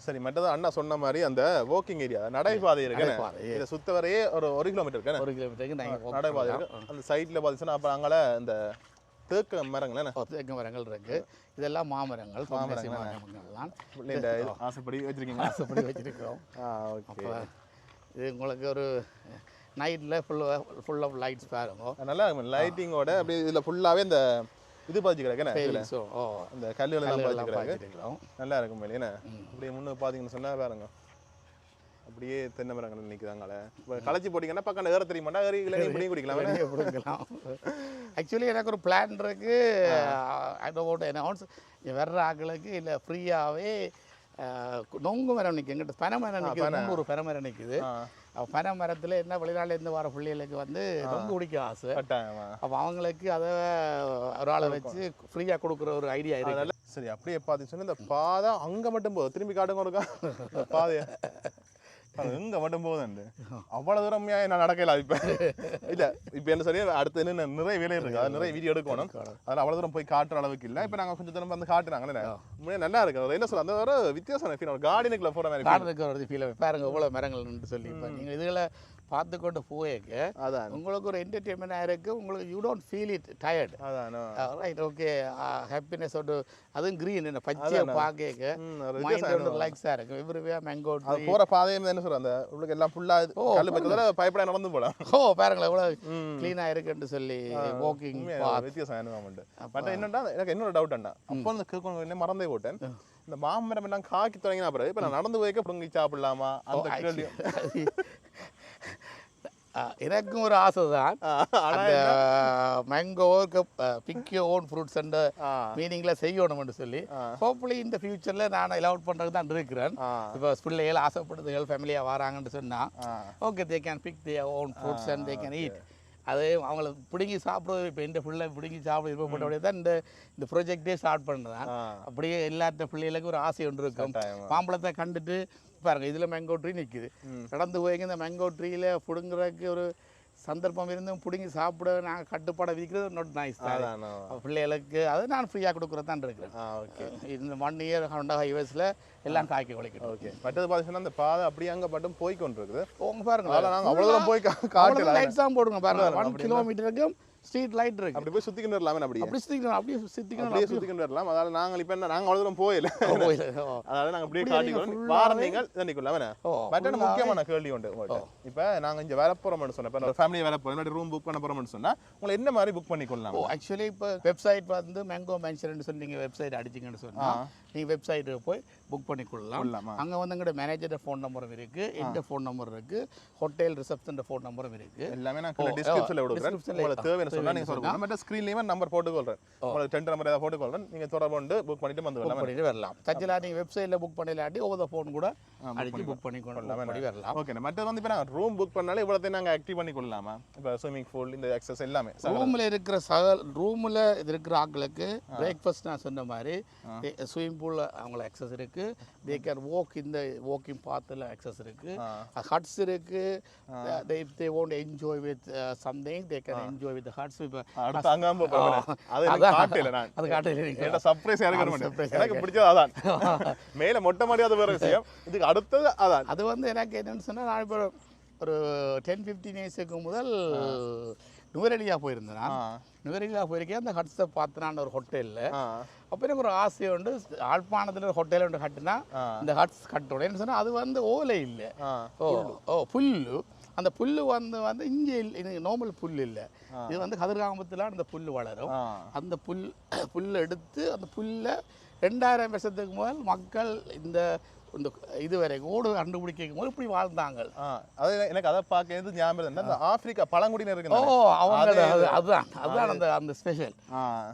சரி, மற்றது அண்ணா சொன்ன மாதிரி அந்த வாக்கிங் ஏரியா நடைபாதை இருக்கு. இதை சுத்த வரையே ஒரு 1 கிலோமீட்டர் இருக்கு. 1 கிலோமீட்டருக்கு நடைபாதை இருக்கு. அந்த சைட்ல பார்த்தீங்கன்னா அப்போ அங்கே இந்த தேக்க மரங்கள் தேக்க மரங்கள் இருக்கு. இதெல்லாம் மாமரங்கள். மாமரங்கள்லாம் ஆசைப்படி வச்சிருக்கீங்க. ஆசைப்படி வச்சிருக்கிறோம். அப்போ இது உங்களுக்கு ஒரு நைட்டில் ஃபுல் ஆஃப் லைட்ஸ் பாருங்க. நல்லா இருக்கும் லைட்டிங்கோட. அப்படி இதில் ஃபுல்லாகவே இந்த இது பதிச்சு கிடக்கு. இந்த கல்லுகளெல்லாம் பதிச்சுக்கிறோம். நல்லா இருக்கும் மேலே. என்ன அப்படியே முன்னே பார்த்தீங்கன்னு சொன்னால் பாருங்க, அப்படியே தென்னை மரங்கள் நிற்குதாங்களே. இப்போ களைச்சி போட்டிங்கன்னா பக்கம் ஏற தெரியுமாட்டா, ஏறிகளை இப்படியும் குடிக்கலாம். ஆக்சுவலி எனக்கு ஒரு பிளான் இருக்குது. I don't announce. வர்ற ஆக்களுக்கு இல்லை ஃப்ரீயாகவே நொங்கு மரம் நிற்கும். எங்கிட்ட பனை மரம் நிற்குது. ஒரு பனை மரம் நிற்குது. பனை மரத்தில் என்ன வெளிநாட்டிலேருந்து வர பிள்ளைகளுக்கு வந்து நொங்கு குடிக்க ஆசை. அப்போ அவங்களுக்கு அதை ஒரு ஆளை வச்சு ஃப்ரீயாக கொடுக்குற ஒரு ஐடியா இருக்கு. சரி, அப்படியே பார்த்தீங்கன்னா இந்த பாதை அங்கே மட்டும் போதும். திரும்பி காட்டுங்க கொடுக்கா பாதையை. எங்கே மட்டும் போகுதுண்டு அவ்வளோ தூரமையாக நான் நடக்கல. இப்போ இல்லை, இப்போ என்ன சரி, அடுத்து என்ன நிறைய வேலை இருக்குது. அது நிறைய வீடியோ எடுக்கணும். அதில் அவ்வளோ தூரம் போய் காட்டுற அளவுக்கு இல்லை. இப்போ நாங்கள் கொஞ்சம் தூரம் வந்து காட்டுறாங்க. உண்மையாக நல்லா இருக்குது. என்ன சொல்ல, அந்த ஒரு வித்தியாசம் ஃபீல். ஒரு கார்டனுக்குள்ள போகிற மாதிரி கார்டனுக்கு ஃபீல் பாருங்க. எவ்வளோ மரங்கள்னு சொல்லி இப்போ நீங்கள் இதுகளை பார்த்து கொண்டு போயேக்க அதான் உங்களுக்கு ஒரு என்டர்டெயின்மெண்டாக இருக்குது. உங்களுக்கு you don't feel it tired. அதான் ரைட். ஓகே, ஹாப்பினஸோட அதுவும் க்ரீன் என்ன பச்சையை பார்க்க மைண்ட் ரிலாக்ஸாக இருக்கும். எவ்ரிவே மேங்கோ போகிற பாதையை என்ன சொல்கிறேன், அந்த உங்களுக்கு எல்லாம் ஃபுல்லாக கல் பக்கத்தில் பயப்பட நடந்து போகலாம். பாருங்களேன் எவ்வளோ க்ளீனாக இருக்குன்னு சொல்லி வாக்கிங் வித்தியாசம் என்வரான்மெண்ட். பட் என்னன்னா எனக்கு இன்னொரு டவுட் அண்ணா, அப்போ அந்த கேட்கணும் என்ன மறந்தே போட்டேன். இந்த மாமரம் எல்லாம் காக்கி தொடங்கினா அப்புறம் இப்போ நான் நடந்து போய்க்க புடுங்கி சாப்பிடலாமா அந்த கேள்வி எனக்கும் ஒரு ஆசை தான். அந்த mango pick your own fruits and மீனிங்கில் செய்யணும்னு சொல்லி ஹோப்ஃபுல்லி இந்த ஃபியூச்சரில் நான் அலவுட் பண்ணுறது தான் இருக்கிறேன். இப்போ பிள்ளைகள் ஆசைப்படுதுகள் ஃபேமிலியாக வராங்கன்னு சொன்னால் okay, they can big their own fruits and they can eat. அது அவங்கள பிடுங்கி சாப்பிடுவது. இப்போ இந்த பிள்ளை பிடுங்கி சாப்பிட விருப்பப்பட்டபடியே தான் இந்த ப்ரொஜெக்டே ஸ்டார்ட் பண்ணுறேன். அப்படியே எல்லாத்த பிள்ளைகளுக்கும் ஒரு ஆசை ஒன்று இருக்கும். மாம்பழத்தை கண்டுட்டு பாருங்க, இதில் மேங்கோ ட்ரீ நிற்குது. நடந்து போய்ங்க இந்த மேங்கோ ட்ரீயில் பிடுங்குறதுக்கு ஒரு சந்தர்ப்பம் இருந்தும் பிடிங்கி சாப்பிட நாங்கள் கட்டுப்பாடை விதிக்கிறது not nice தான். அதான் அப்ப பிள்ளைகளுக்கு அதை நான் ஃப்ரீயாக கொடுக்குறது தான் இருக்கிறேன். ஓகே இந்த 1 இயர் ஹோண்டா ஹைவேஸில் எல்லாம் காய்க்க குலைக்கணும். ஓகே மற்றது பார்த்தீங்கன்னா அந்த பாதை அப்படியே அங்கே மட்டும் போய் கொண்டு இருக்குது. உங்க பாருங்க அதெல்லாம் நாங்கள் அவ்வளோ தூரம் போய் காட்டல லைட்ஸ் தான் போடுங்க பாருங்க. 1 கிலோமீட்டருக்கு ஸ்ட்ரீட் லைட் இருக்கு. அப்படி போய் சுற்றிக்கிட்டு வரலாமே அப்படியே அப்படி சுற்றிக்கணும் அப்படியே சுற்றிக்கணும் அப்படியே சுற்றிக்கிட்டு வரலாம். அதாவது நாங்கள் இப்போ என்ன நாங்கள் அவ்வளோ தூரம் போயில அதாவது நாங்கள் அப்படியே காட்டிக்கொள்ளோம் வார நீங்கள் இதை நிற்கலாம். மற்ற முக்கியமான கேள்வி உண்டு உங்கள்கிட்ட. இப்போ நாங்கள் இங்கே வர போகிறோம்னு சொன்னேன், இப்போ ஃபேமிலி வர போகிறோம், என்னோட ரூம் புக் பண்ண போகிறோம்னு சொன்னால் உங்களை என்ன மாதிரி புக் பண்ணிக்கொள்ளலாம்? ஆக்சுவலி இப்போ வெப்சைட் வந்து மேங்கோ மேன்ஷன் சொல்லி நீங்கள் வெப்சைட் அடிச்சிங்கன்னு சொன்னால் நீங்கள் வெப்சைட்டுக்கு போய் புக் பண்ணிக்கொள்ளலாம். அங்கே வந்து எங்களோட மேனேஜரோட ஃபோன் நம்பரும் இருக்குது, எந்த ஃபோன் நம்பர் இருக்குது, ஹோட்டல் ரிசப்ஷன் ஃபோன் நம்பரும் இருக்குது. எல்லாமே நான் டிஸ்கிரிப்ஷனில் விடுறேன். உங்களுக்கு தேவைன்னு சொன்னால் நீங்கள் சொல்லுங்கள். மற்ற ஸ்க்ரீன்லேயுமே நம்பர் போட்டுக்கொள்கிறேன், உங்களுக்கு டென்ட் நம்பர் ஏதாவது போட்டுக்கொள்கிறேன். நீங்கள் தொடர்பு கொண்டு புக் பண்ணிட்டு வரலாம். தச்சிலா நீங்கள் வெப்சைட்டில் புக் பண்ணிடலாட்டி ஓவர் ஃபோன் கூட அடிச்சு புக் பண்ணிக்கொள்ளலாம் வரலாம். ஓகே மற்றது வந்து இப்போ நாங்கள் ரூம் புக் பண்ணாலே இவ்வளோத்தையும் நாங்கள் ஆக்டிவ் பண்ணி கொள்ளலாமா? இப்போ ஸ்விம்மிங் பூல் இந்த எக்ஸஸ் எல்லாமே ரூமில் இருக்கிற ரூமில் இருக்கிற ஆட்களுக்கு பிரேக்ஃபாஸ்ட் நான் சொன்ன மாதிரி ஸ்விம்மிங் பூலில் அவங்கள அக்சஸ் இருக்கு. தே கேன் வாக் இந்த வாக்கிங் பாத்தில் அக்சஸ் இருக்கு. ஹட்ஸ் இருக்கு. if they want to enjoy with something they can enjoy with the huts. இப்போ அடுத்து அங்காம போறேன் அது காட்டல நான் அது காட்டல என்ன சர்ப்ரைஸ் இருக்கு எனக்கு பிடிச்சது அதான். மேல மொட்டை மாடியாத வேற விஷயம். இதுக்கு அடுத்தது அதான். அது வந்து எனக்கு என்னன்னு சொன்னா நான் இப்போ ஒரு 10-15 இயர்ஸ்க்கு முதல் நுவரெலியா போயிருந்தேன். நுவரெலியா போயிருக்கேன். அந்த ஹட்ஸை பார்த்தேன் ஒரு ஹோட்டலில். அப்போ எனக்கு ஒரு ஆசை உண்டு, யாழ்ப்பாணத்தில் ஒரு ஹோட்டல் ஒன்று கட்டினா இந்த ஹட்ஸ் கட்டணும். என்ன சொன்னால் அது வந்து ஓலை இல்லை, புல்லு. அந்த புல்லு வந்து இங்கே இது நார்மல் புல் இல்லை, இது வந்து கதிர்காமத்தில் அந்த புல் வளரும். அந்த புல்லை எடுத்து அந்த புல்லை 2000 வருஷத்துக்கு முதல் மக்கள் இந்த இதுவரை ஓடு கண்டுபிடிக்கும் போது இப்படி வாழ்ந்தாங்க. அது எனக்கு அதை பார்க்க ஞாபகம் இந்த ஆப்பிரிக்கா பழங்குடியினர் இருக்கு. அவங்க அதுதான் அந்த ஸ்பெஷல்.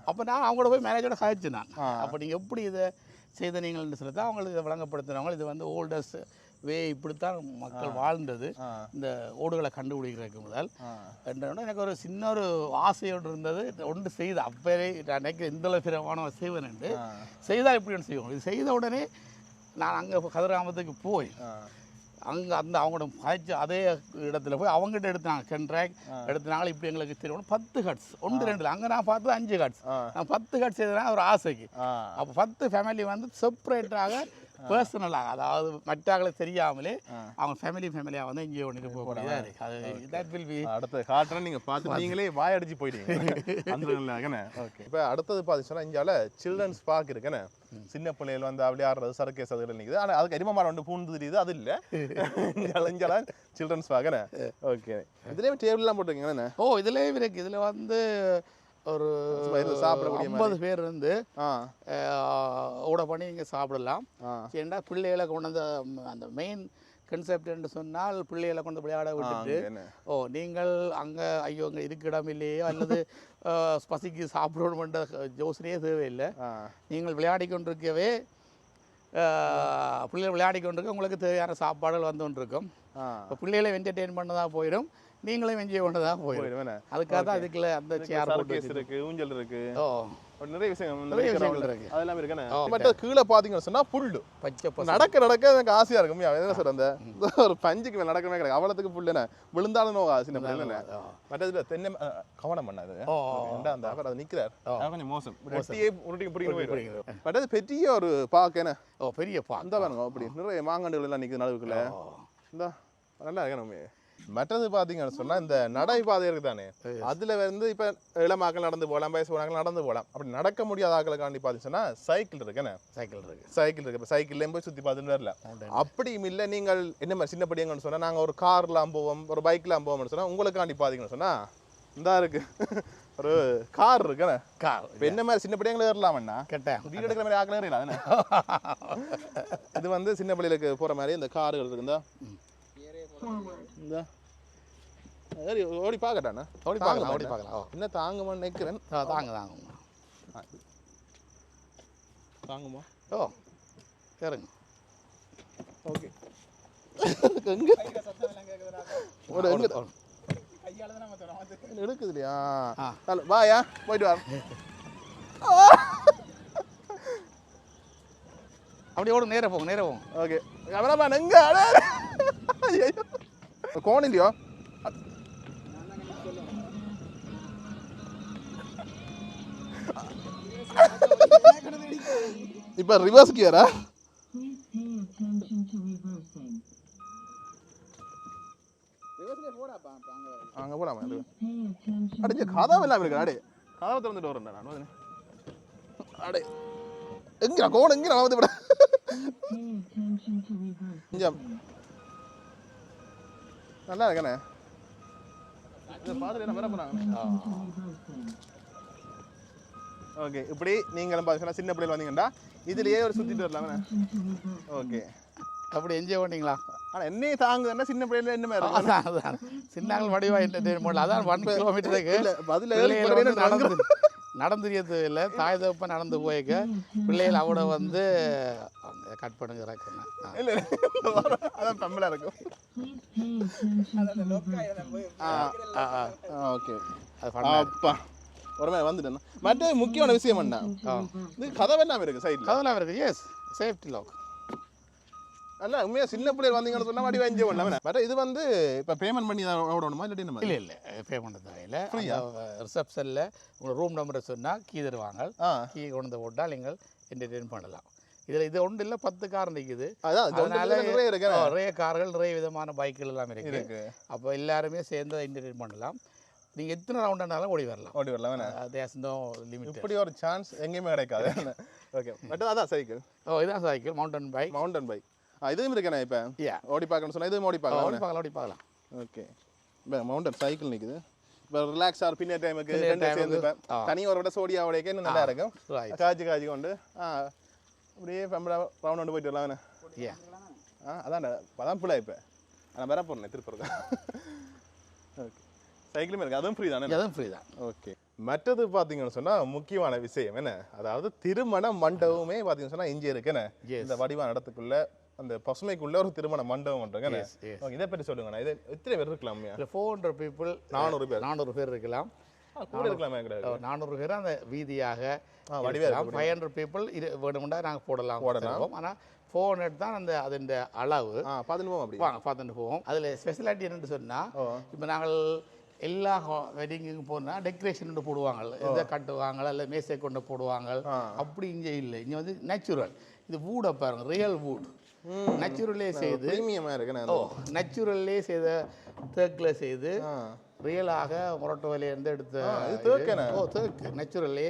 அப்போ நான் அவங்களோட போய் மேனேஜரோட கழிச்சு நான் அப்போ நீங்கள் எப்படி இதை செய்த நீங்கள்னு சொல்லி தான் அவங்களுக்கு இதை விளங்கப்படுத்தினவங்க. இது வந்து ஓல்டஸ்ட் வே, இப்படித்தான் மக்கள் வாழ்ந்தது இந்த ஓடுகளை கண்டுபிடிக்கிறதுக்கு முதல். எனக்கு ஒரு சின்ன ஒரு ஆசையோடு இருந்தது. ஒன்று செய்த அப்பவே நான் நினைக்கிற இந்த பிறவான செய்வேன் என்று செய்தால் இப்படி ஒன்று செய்வோம். இது செய்த உடனே நான் அங்கே கதிராமத்துக்கு போய் அங்கே அவங்களோட காய்ச்சி அதே இடத்துல போய் அவங்ககிட்ட எடுத்தாங்க. கண்ட்ராக்ட் எடுத்தாங்க. இப்படி எங்களுக்கு தெரியும் 10 ஹட்ஸ் 1-2 அங்கே நான் பார்த்தது 5 ஹட்ஸ். நான் 10 ஹட்ஸ் செய்தேன் ஒரு ஆசைக்கு. அப்போ 10 ஃபேமிலி வந்து செப்பரேட்டாக பர்சனலாக, அதாவது மற்றவங்களுக்கு தெரியாமலே அவங்க ஃபேமிலியாக வந்து இங்கே ஒன்று போகக்கூடியதாக இருக்குது. அது தட் வில் பி அடுத்த காட்டுறேன். நீங்கள் பார்த்து நீங்களே வாயடிச்சு போயிட்டீங்க அந்த. ஓகே இப்போ அடுத்தது பார்த்தீங்கன்னா இந்தியாவில் சில்ட்ரன்ஸ் பார்க் இருக்குன்னு சின்ன பிள்ளைகள் வந்து அப்படி ஆடுறது சர்க்கஸ் அதுகள் நிற்குது. ஆனால் அதுக்கு அரிமமாரம் வந்து பூண்டு தெரியுது, அது இல்லை இந்தியாவில் சில்ட்ரன்ஸ் பார்க்கண்ணே. ஓகே இதுலேயே டேபிள்லாம் போட்டுருக்கீங்கண்ணே? இதுலேயே இருக்குது. இதில் வந்து ஒரு சாப்பிடக்கூடிய 50 பேர் இருந்து ஓட பண்ணி இங்கே சாப்பிடலாம். ஏன்னா பிள்ளைகளை கொண்டு வந்து அந்த மெயின் கன்செப்ட் என்று சொன்னால் பிள்ளைகளை கொண்டு விளையாட விட்டுட்டு நீங்கள் அங்கே ஐயோ அங்கே இருக்க இடம் இல்லையோ அல்லது பசிக்கு சாப்பிடணுமென்ற யோசனையே தேவையில்லை. நீங்கள் விளையாடி கொண்டிருக்கவே பிள்ளைகள் விளையாடி கொண்டிருக்க உங்களுக்கு தேவையான சாப்பாடுகள் வந்து கொண்டிருக்கும். இப்போ பிள்ளைகளை என்டர்டெயின் பண்ணதான் போயிடும், நீங்களும் என்ஜாய் பண்ணதான் போயிடும். அதுக்காக தான் அதுக்குள்ள அந்த சேர் இருக்கு, ஊஞ்சல் இருக்கு, நிறைய விஷயங்கள் இருக்கு. அதெல்லாம் இருக்குண்ணே. பட் கீழே பார்த்தீங்கன்னு சொன்னா புல்லு பச்சை நடக்க எனக்கு ஆசையா இருக்கும். என்ன சார் அந்த ஒரு பஞ்சுக்கு மேலே நடக்கவே கிடையாது, அவ்வளோத்துக்கு புல்லுண்ணே. விழுந்தாலும் சின்ன பிள்ளைண்ணே. பட் இதுல தென்னை கவனம் பண்ணாது அந்த அவர் அது நிற்கிறார் கொஞ்சம் மோசம் வெட்டியே உருட்டி பிடிக்கணும். பட் அது பெரிய ஒரு பாக்கேண்ணே. பெரிய பா அந்த பாருங்க அப்படி நிறைய மாங்காண்டுகள் எல்லாம் நிற்குது நடுவுக்குள்ள. இந்த நல்லா இருக்கணுமே. மற்றது பார்த்தீங்கன்னு சொன்னால் இந்த நடைபாதை இருக்குது தானே, அதில் வந்து இப்போ இளமாக்கள் நடந்து போகலாம், வயசு போனாக்கள் நடந்து போகலாம். அப்படி நடக்க முடியாத ஆக்களுக்காண்டி பார்த்தீங்கன்னா சைக்கிள் இருக்குண்ணே. சைக்கிள் இருக்குது. இப்போ சைக்கிள்லேயும் போய் சுற்றி பார்த்துட்டு வரல. அப்படியும் இல்லை நீங்கள் என்ன மாதிரி சின்ன படியங்கன்னு சொன்னால் நாங்கள் ஒரு கார்லாம் போவோம், ஒரு பைக்லாம் போவோம்னு சொன்னால் உங்களுக்காண்டி பார்த்தீங்கன்னு சொன்னால் இந்த இருக்குது ஒரு கார் இருக்குண்ணே. கார் இப்போ என்ன மாதிரி சின்ன படியங்களும் ஏறலாமண்ணா கேட்டேன், வீடு எடுக்கிற மாதிரி ஆக்கள் ஏறலாம். இது வந்து சின்ன பிள்ளைகளுக்கு போகிற மாதிரி இந்த கார்கள் இருக்குந்தா ஓடி பார்க்கட்டாண்ணா. ஓடி பார்க்கலாம். என்ன தாங்குமான்னு நினைக்கிறேன். தாங்குமா? சரிங்க. ஓகே எடுக்குது இல்லையா? வாயா போயிட்டு வா. அப்படியே ஓடும், நேரம் போகும். ஓகே கேமராமேன் எங்க கோன் இல்லையோ? இப்போ ரிவர்ஸ் கியரா அங்கே போடாமா அடிச்சு கதவு எல்லாம் இருக்கு அடே கதவை திறந்துட்டு வரேன் நான் அடே எங்க கோணம் எங்க வந்து விட நல்லா இருக்கண்ணே இதை பார்த்துட்டு என்ன வர போறாங்க ஓகே இப்படி நீங்களும் பார்த்தீங்கன்னா சின்ன பிள்ளைகள் வந்தீங்கன்னா இதுலயே ஒரு சுத்திட்டு வரலாமே ஓகே அப்படி என்ஜாய் பண்ணீங்களா? ஆனால் என்னையே தாங்குதுன்னா சின்ன பிள்ளைல என்ன மாதிரி அதான் சின்னாங்கள் வடிவா என்டர்டெயின்மெண்ட் அதான் 1 கிலோமீட்டருக்கு அதில் நடந்துரியது இல்லை தாய் தகப்ப நடந்து போய்க்க பிள்ளைகள் அவட வந்து கட் பண்ணுங்க இல்லை அதான் தமிழாக இருக்கும் ஓகே அப்பா ஒரு மாதிரி வந்துட்டேன் மற்ற முக்கியமான விஷயம் என்ன இது கதவெல்லாம் இருக்கு சைடில் கதவெல்லாம் இருக்கு எஸ் சேஃப்டி லாக் அல்ல உண்மையாக சின்ன பிள்ளைகள் வந்தீங்கன்னு சொன்னால் வடிவா என்ஜாய் பண்ணலாம் பட் இது வந்து இப்போ பேமெண்ட் பண்ணி தான் ஓடணுமா இல்லாட்டி நம்ம இல்லை பேமெண்ட் தான் இல்லை ரிசப்ஷனில் உங்கள் ரூம் நம்பரை சொன்னால் கீ தருவாங்க கீ கொண்டு போட்டால் நீங்கள் என்டர்டெயின் பண்ணலாம் இதில் இது ஒன்றும் இல்லை 10 கார் நிற்குது அதனால நிறைய கார்கள் நிறைய விதமான பைக்குகள் எல்லாம் இருக்கு அப்போ எல்லாருமே சேர்ந்து என்டர்டெயின் பண்ணலாம் நீங்கள் எத்தனை ரவுண்டானாலும் ஓடி வரலாம் தேசம் லிமிட் இப்படி ஒரு சான்ஸ் எங்கேயுமே கிடைக்காது ஓகே பட் அதான் சைக்கிள் இதான் சைக்கிள் மவுண்டன் பைக் இதுவும் இருக்கேண்ணே இப்போ ஓடி பார்க்கணும்னு சொன்னால் இதுவும் ஓடி பார்க்கலாம் ஓகே இப்போ மவுண்டன் சைக்கிள் நிற்குது இப்போ ரிலாக்ஸ் ஆகிற பின்ன டைமுக்கு சேர்ந்து தனி ஒரு விட சோடியாவோடையே இன்னும் நல்லா இருக்கும் காய்ச்சி கொண்டு அப்படியே ஃபேமிலி ரவுண்ட் கொண்டு போயிட்டு வரலாம் அதான் பிள்ளை இப்போ நான் வர போகிறேன் திருப்பூருக்கு ஓகே சைக்கிளுமே இருக்குது அதுவும் ஃப்ரீ தான் ஓகே மற்றது பார்த்தீங்கன்னு சொன்னால் முக்கியமான விஷயம் என்ன அதாவது திருமண மண்டபமே பார்த்தீங்கன்னு சொன்னால் இங்கே இருக்குன்னு இந்த வடிவான இடத்துக்குள்ள அந்த பசுமைக்குள்ள ஒரு திருமண மண்டபம் பண்ணுறாங்க இதை பற்றி சொல்லுங்கண்ணா இது எத்தனை பேர் இருக்கலாம் 400 பீப்புள் 400 பேர் இருக்கலாம் கூட இருக்கலாமே 400 பேர் அந்த வீதியாக 500 பீப்புள் வேணும்னா நாங்கள் போடலாம் ஆனால் 400 தான் அந்த அதன் அளவு பார்த்துட்டு போவோம் அப்படி பார்த்துட்டு போவோம் அதில் ஸ்பெஷாலிட்டி என்னென்னு சொன்னால் இப்போ நாங்கள் எல்லா வெட்டிங்கும் போனால் டெக்கரேஷன் போடுவாங்க இதை கட்டுவாங்க இல்லை மேசை கொண்டு போடுவாங்க அப்படி இங்கே இல்லை இங்கே வந்து நேச்சுரல் இது வூடை பாருங்க ரியல் வூட் நேச்சுரல்லே செய்து நேச்சுரல்லே செய்த தேக்கில் செய்து ரியலாக முரட்டோவிலேருந்து எடுத்த தேக்கு நேச்சுரல்லே